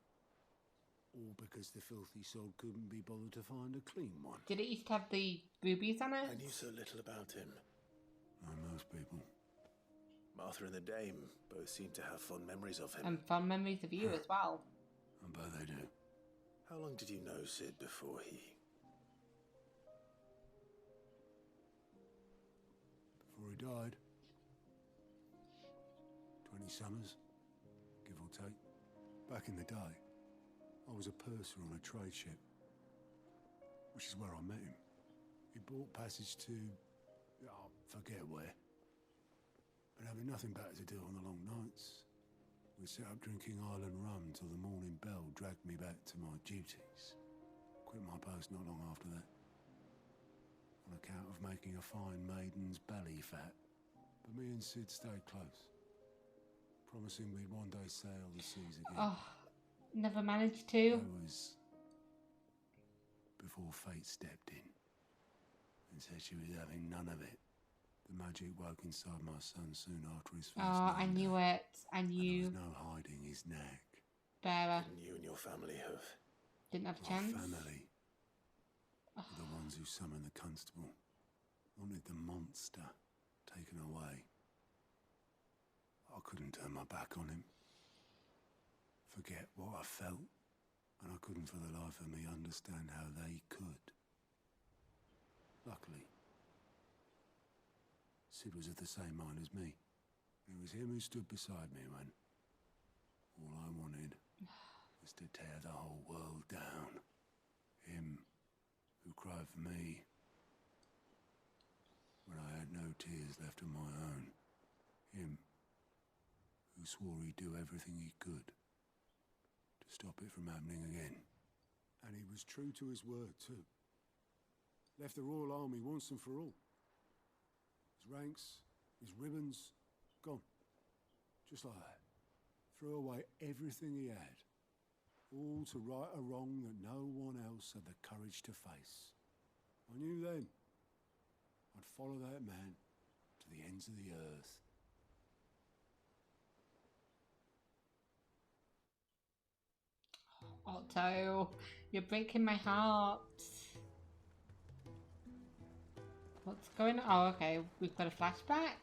or because the filthy soul couldn't be bothered to find a clean one. Did it used to have the rubies on it? I knew so little about him. Like most people. Martha and the Dame both seem to have fond memories of him. And fond memories of you as well. I bet they do. How long did you know Sid before he... Before he died. 20 summers, give or take. Back in the day, I was a purser on a trade ship. which is where I met him. He bought passage to... I forget where. But having nothing better to do on the long nights, we set up drinking island rum till the morning bell dragged me back to my duties. Quit my post not long after that, on account of making a fine maiden's belly fat. But me and Sid stayed close, promising we'd one day sail the seas again. Oh, never managed to. That was before fate stepped in and said she was having none of it. The magic woke inside my son soon after his first Oh, I knew it. I and knew. there was no hiding his neck. Bearer. And you and your family have... Didn't have a My chance. family were the ones who summoned the constable, wanted the monster taken away. I couldn't turn my back on him, forget what I felt, and I couldn't for the life of me understand how they could. Luckily, Sid was of the same mind as me. It was him who stood beside me when all I wanted was to tear the whole world down. Him who cried for me when I had no tears left of my own. Him who swore he'd do everything he could to stop it from happening again. And he was true to his word too. Left the Royal Army once and for all. His ranks, his ribbons, gone. Just like that. Threw away everything he had. All to right a wrong that no one else had the courage to face. I knew then I'd follow that man to the ends of the earth. Otto, you're breaking my heart. What's going on? Oh, okay. We've got a flashback.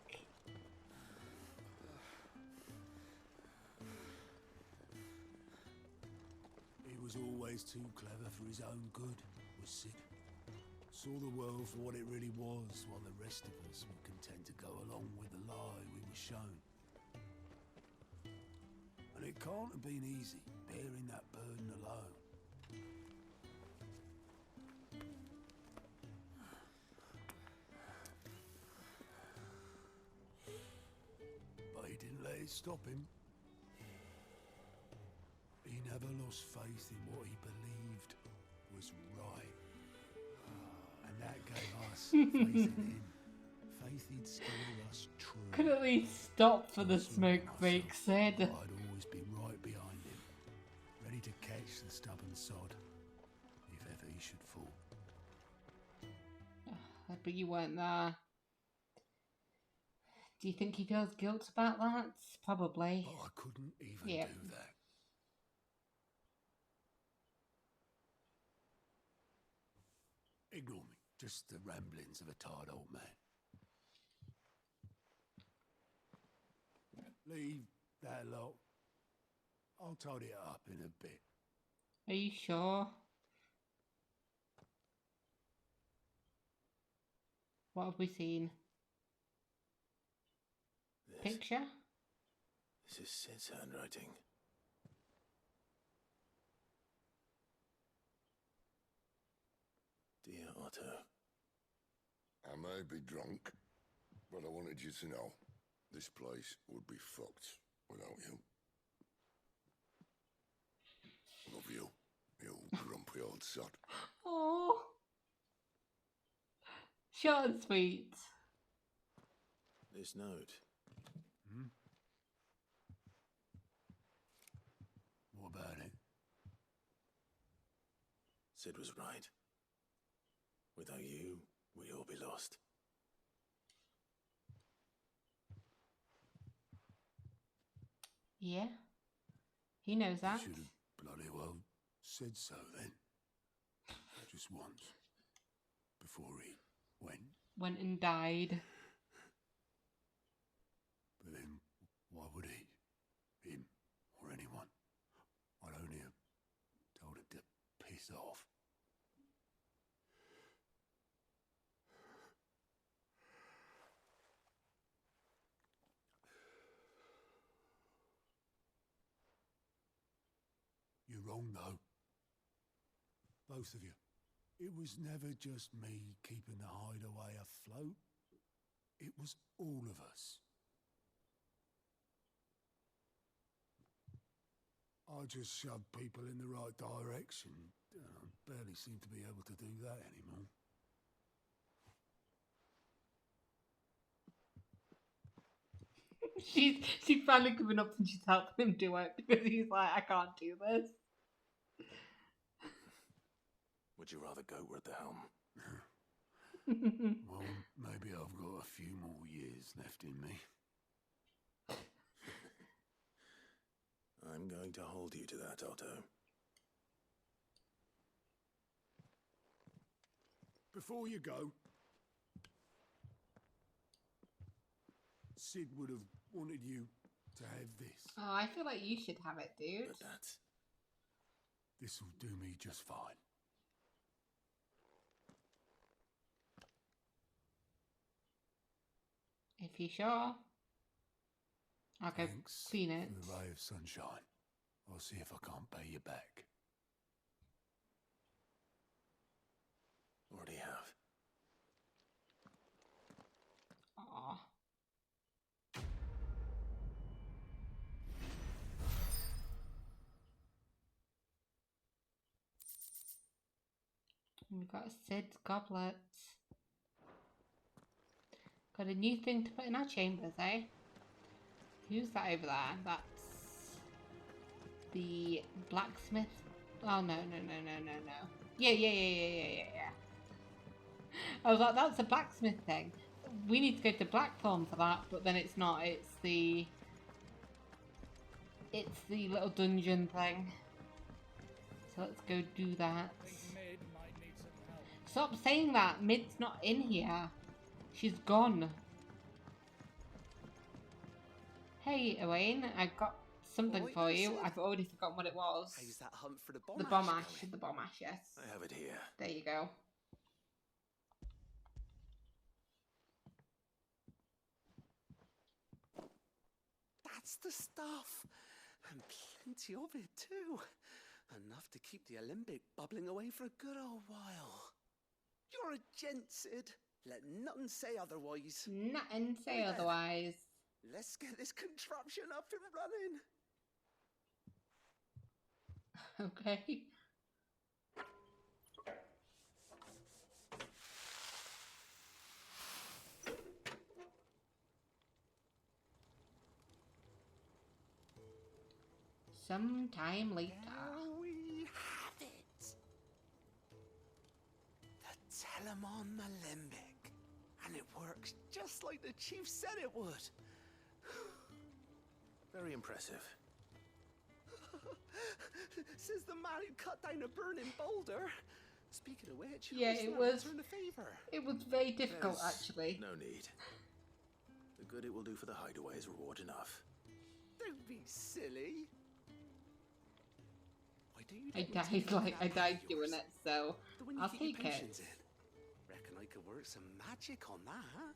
He was always too clever for his own good, was Sid. Saw the world for what it really was, while the rest of us were content to go along with the lie we were shown. And it can't have been easy, bearing that burden alone. But he didn't let it stop him. He never lost faith in what he believed was right. And that gave us faith in him. Faith he'd steer us true. Could at least stop for the smoke break, Sid. I'd always be right behind him, ready to catch the stubborn sod, if ever he should fall. But you weren't there. Do you think he feels guilt about that? Probably. But I couldn't even do that. Ignore me. Just the ramblings of a tired old man. Leave that lot. I'll tidy it up in a bit. Are you sure? What have we seen? Picture? This is Sid's handwriting. Dear Otto. I may be drunk, but I wanted you to know this place would be fucked without you. Love you, you grumpy old sod. Oh, short and sweet. This note. What about it? Sid was right. Without you, we'd all be lost. Yeah, he knows that. Should have bloody well said so then. Just once. Before he Went and died. But then, why would he? Him or anyone? I'd only have told him to piss off. You're wrong, though. Both of you. It was never just me keeping the hideaway afloat. It was all of us. I just shoved people in the right direction. I barely seem to be able to do that anymore. She's finally given up and she's helping him do it because he's like, I can't do this. Would you rather go at the helm? Well, maybe I've got a few more years left in me. I'm going to hold you to that, Otto. Before you go, Sid would have wanted you to have this. Oh, I feel like you should have it, dude. But that's... This'll do me just fine. If you're sure. I'll go Thanks clean it. for the ray of sunshine. I'll see if I can't pay you back. Already have. Aw. We've got Sid's goblet. Got a new thing to put in our chambers, eh? Who's that over there? That's the blacksmith. Oh, no. Yeah. I was like, that's a blacksmith thing. We need to go to Blackthorn for that, but then it's not. It's the little dungeon thing. So let's go do that. Stop saying that. Mid's not in here. She's gone. Hey, Owain, I've got something for you. I've already forgotten what it was. How's that hunt for the bomb The ash bomb going? ash. The bomb ash, yes. I have it here. There you go. That's the stuff. And plenty of it, too. Enough to keep the Olympic bubbling away for a good old while. You're a gent, Sid. Let nothing say otherwise. Nothing say Right then. otherwise. Let's get this contraption up and running. Okay. Sometime later. There we have it. The Telemon Alembic. And it works just like the chief said it would. Very impressive. Says the man who cut down a burning boulder. Speaking of which, Yeah, who's it there was- to return the favor? It was very difficult, There's actually. No need. The good it will do for the hideaway is reward enough. Don't be silly. Why do you I let me died take that I bag died of doing yours? it, so The one you I'll keep your take it. potions in. Reckon I could work some magic on that.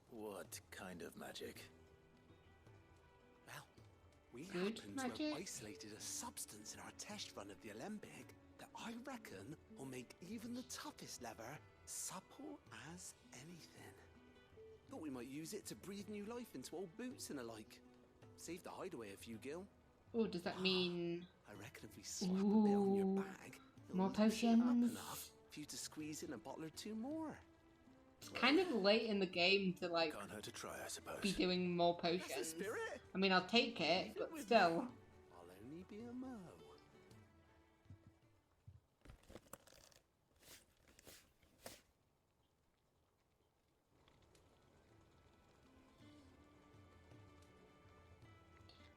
What kind of magic? Well, we Good happen to magic? have isolated a substance in our test run of the Alembic that I reckon will make even the toughest leather supple as anything. Thought we might use it to breathe new life into old boots and the like. Save the hideaway a few gil. Oh, does that mean I reckon if we slap a bit on your Ooh, bag, it'll more loosen it up potions? enough for you to squeeze in a bottle or two more. It's kind of late in the game to like Can't hurt to try, I suppose. be doing more That's the potions. spirit. I mean, I'll take it, Leave it but with still. me. I'll only be a mo.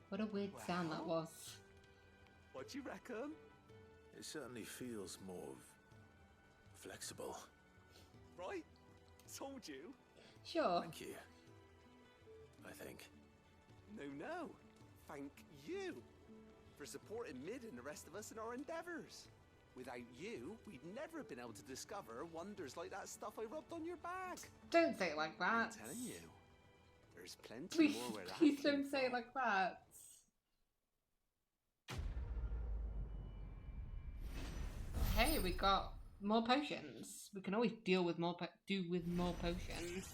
What a weird sound that was. What do you reckon? It certainly feels more flexible. Right? Told you. Sure. Thank you. I think. No. Thank you for supporting Mid and the rest of us in our endeavors. Without you, we'd never have been able to discover wonders like that stuff I rubbed on your bag. Don't say it like I'm that. telling you, there's plenty Please, more where that please came don't say it from. like that. Hey, we got more potions. We can always do with more potions.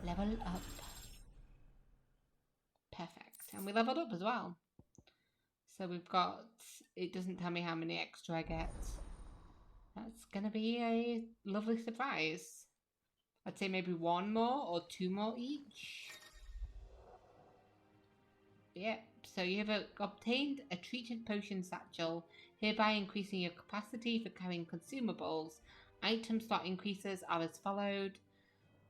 Level up. Perfect. And we leveled up as well. So we've got... It doesn't tell me how many extra I get. That's gonna be a lovely surprise. I'd say maybe 1 more or 2 more each. Yep, so you have obtained a treated potion satchel, hereby increasing your capacity for carrying consumables. Item slot increases are as followed.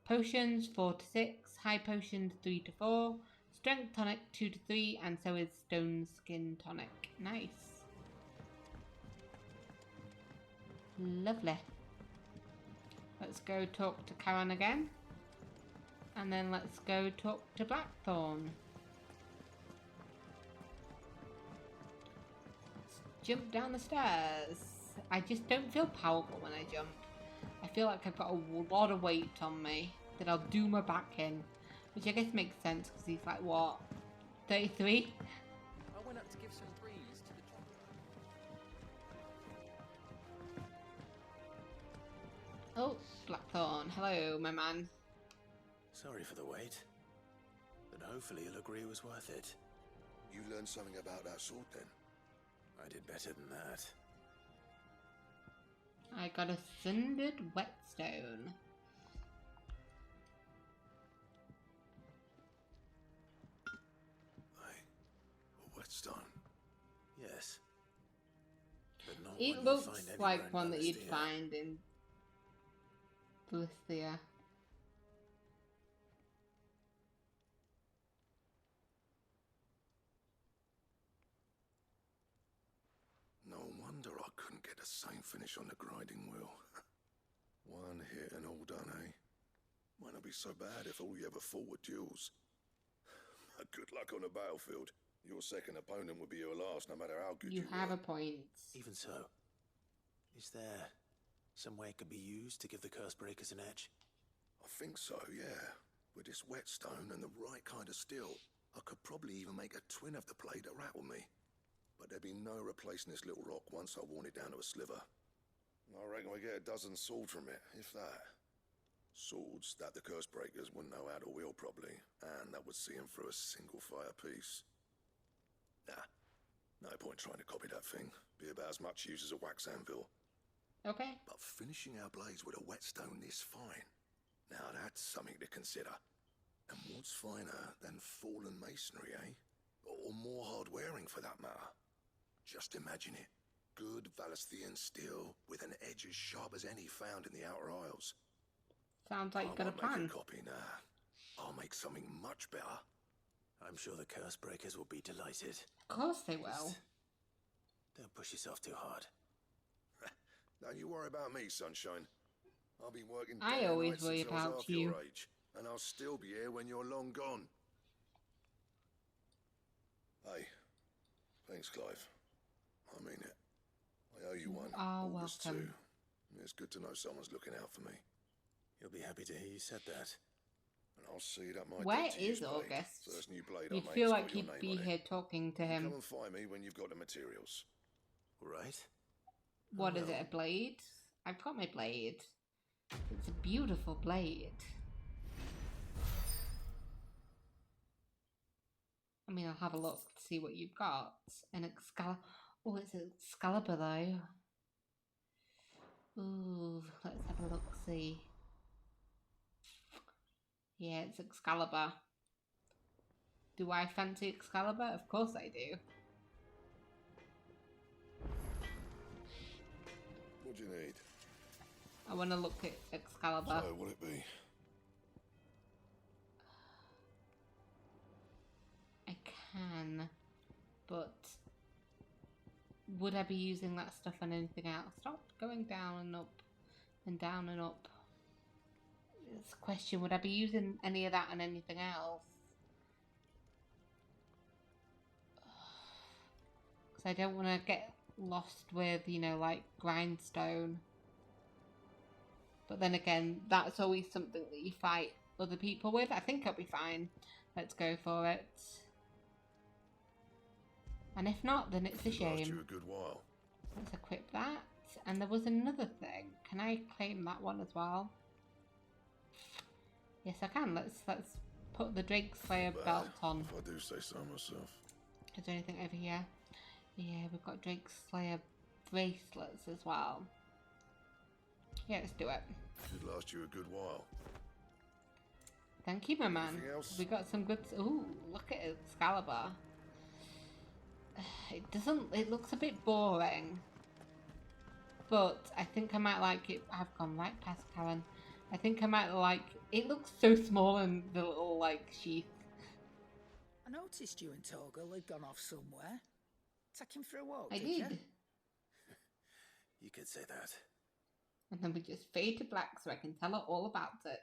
Potions 4 to 6, high potions 3 to 4, strength tonic 2 to 3, and so is stone skin tonic. Nice. Lovely. Let's go talk to Karen again. And then let's go talk to Blackthorn. Jump down the stairs. I just don't feel powerful when I jump. I feel like I've got a lot of weight on me that I'll do my back in. Which I guess makes sense because he's like, what, 33? I went up to give some breeze to the Oh, Blackthorn. Hello, my man. Sorry for the wait, but hopefully you'll agree it was worth it. You learned something about that sword then? I did better than that. I got a sundered whetstone. A whetstone? Yes. But not It one looks you'll find like anywhere in one that you'd Balestia. find in Balestia. No wonder I couldn't get the same finish on the grinding wheel. One hit and all done, eh? Might not be so bad if all you ever fought were duels. Good luck on the battlefield. Your second opponent would be your last, no matter how good you have were. a point. Even so, is there some way it could be used to give the curse breakers an edge? I think so, yeah. With this whetstone and the right kind of steel, I could probably even make a twin of the blade that rattled me. But there'd be no replacing this little rock once I worn it down to a sliver. I reckon we get a dozen swords from it, if that. Swords that the curse breakers wouldn't know how to wield properly, and that would see them through a single fire piece. Nah, no point trying to copy that thing. Be about as much use as a wax anvil. Okay. But finishing our blades with a whetstone this fine, now that's something to consider. And what's finer than fallen masonry, eh? Or more hard-wearing, for that matter. Just imagine it. Good Valesthian steel with an edge as sharp as any found in the Outer Isles. Sounds like you've got a Make plan. a copy, nah. I'll make something much better. I'm sure the curse breakers will be delighted. Of course they will. Don't push yourself too hard. Don't you worry about me, sunshine. I'll be working I day and always night worry since I was about half you. your age, and I'll still be here when you're long gone. Hey, thanks, Clive. I mean it. I owe you one. August welcome. too. It's good to know someone's looking out for me. You'll be happy to hear you said that. And I'll see that my Where debt to is you's paid. August? First new blade You'd I feel make's like got your he'd name be on it. here talking to You him. come and find me when you've got the materials. Right? What is it, a blade? I've got my blade. It's a beautiful blade. I mean, I'll have a look to see what you've got. An Excalibur. Oh, it's an Excalibur though. Ooh, let's have a look, see. Yeah, it's Excalibur. Do I fancy Excalibur? Of course I do. What do you need? I want to look at Excalibur. So, will it be? I can, but would I be using that stuff on anything else? Stop going down and up and down and up. It's a question, would I be using any of that on anything else? Because I don't want to get lost with, you know, like grindstone. But then again, that's always something that you fight other people with. I think I'll be fine. Let's go for it. And if not, then it's a It'll last shame. you a good while. Let's equip that. and there was another thing. Can I claim that one as well? Yes, I can. Let's put the Drake Slayer belt on. If I do say so myself. Is there anything over here? Yeah, we've got Drake Slayer bracelets as well. Yeah, let's do it. Should last you a good while. Thank you, my man. Anything else? We got some good... Ooh, look at Excalibur. It looks a bit boring. But I think I might like it. I've gone right past Karen. I think I might like... It looks so small in the little, like, sheath. I noticed you and Torgal had gone off somewhere. Take him for a walk, I did did. you? You could say that. And then we just fade to black so I can tell her all about it.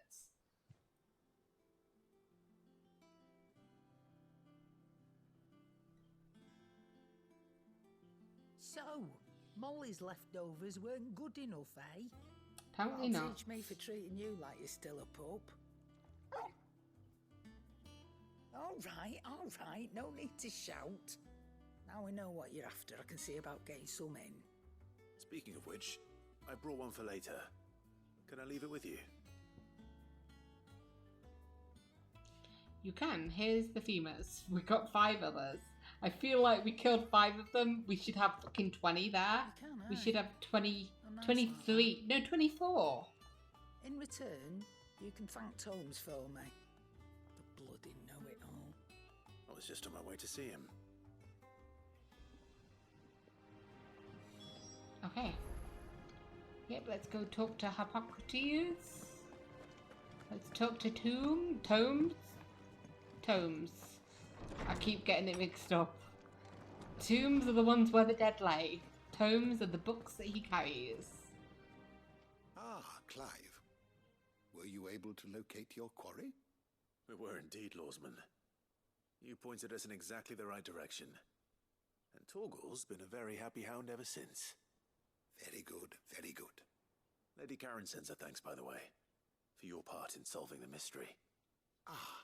So, Molly's leftovers weren't good enough, eh? Apparently That'll not. teach me for treating you like you're still a pup. All right, no need to shout. Now we know what you're after, I can see about getting some in. Speaking of which, I brought one for later. Can I leave it with you? You can. Here's the femurs. We got 5 others. I feel like we killed 5 of them. We should have fucking 20 there. You can, We aye. should have 20, A nice 23, no, 24. In return, you can thank Tomes for me. The bloody know-it-all. I was just on my way to see him. Okay. Yep, let's go talk to Hippocrates. Let's talk to Tomes. I keep getting it mixed up. Tombs are the ones where the dead lay. Tomes are the books that he carries. Ah, Clive. Were you able to locate your quarry? We were indeed, Lawsman. You pointed us in exactly the right direction. And Torgal's been a very happy hound ever since. Very good, very good. Lady Karen sends her thanks, by the way, for your part in solving the mystery. Ah.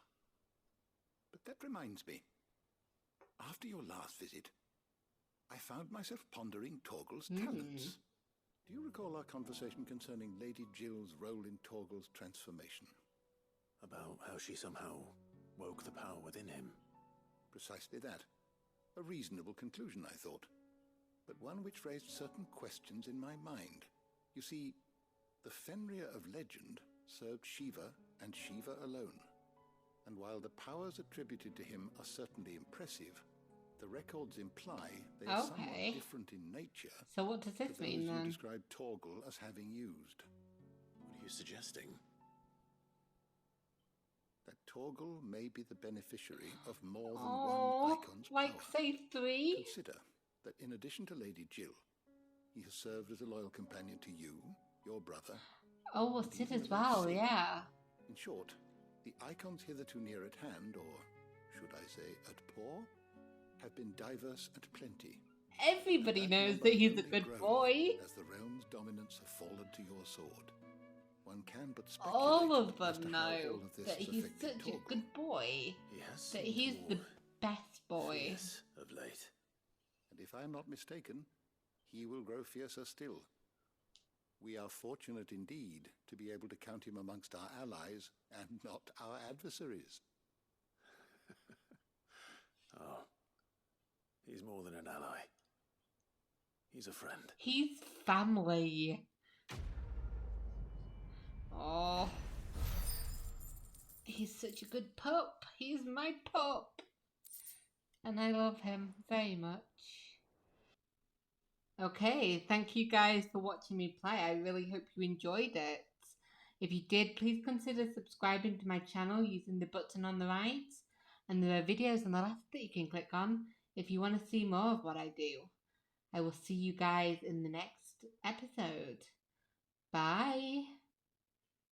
But that reminds me. After your last visit, I found myself pondering Torgal's talents. Do you recall our conversation concerning Lady Jill's role in Torgal's transformation? About how she somehow woke the power within him. Precisely that. A reasonable conclusion, I thought. But one which raised certain questions in my mind. You see, the Fenrir of legend served Shiva and Shiva alone. And while the powers attributed to him are certainly impressive, the records imply they are somewhat different in nature. So what does this mean you then? Describe Torgal as having used. What are you suggesting? That Torgal may be the beneficiary of more than one icon's like power. say 3? Consider that in addition to Lady Jill, he has served as a loyal companion to you, your brother. Oh, well, Sid as well, yeah. In short, the icons hitherto near at hand, or should I say at paw, have been diverse and plenty. Everybody knows that he's a good boy. As the realm's dominance have fallen to your sword. One can but speculate. All of as to them how know all of this that has he's affected such a Torgal. good boy. Yes. That he's the best boy. Yes, of late. And if I am not mistaken, he will grow fiercer still. We are fortunate indeed to be able to count him amongst our allies and not our adversaries. Oh, he's more than an ally. He's a friend. He's family. Oh. He's such a good pup. He's my pup. And I love him very much. Okay, thank you guys for watching me play. I really hope you enjoyed it. If you did, please consider subscribing to my channel using the button on the right. And there are videos on the left that you can click on if you want to see more of what I do. I will see you guys in the next episode. Bye.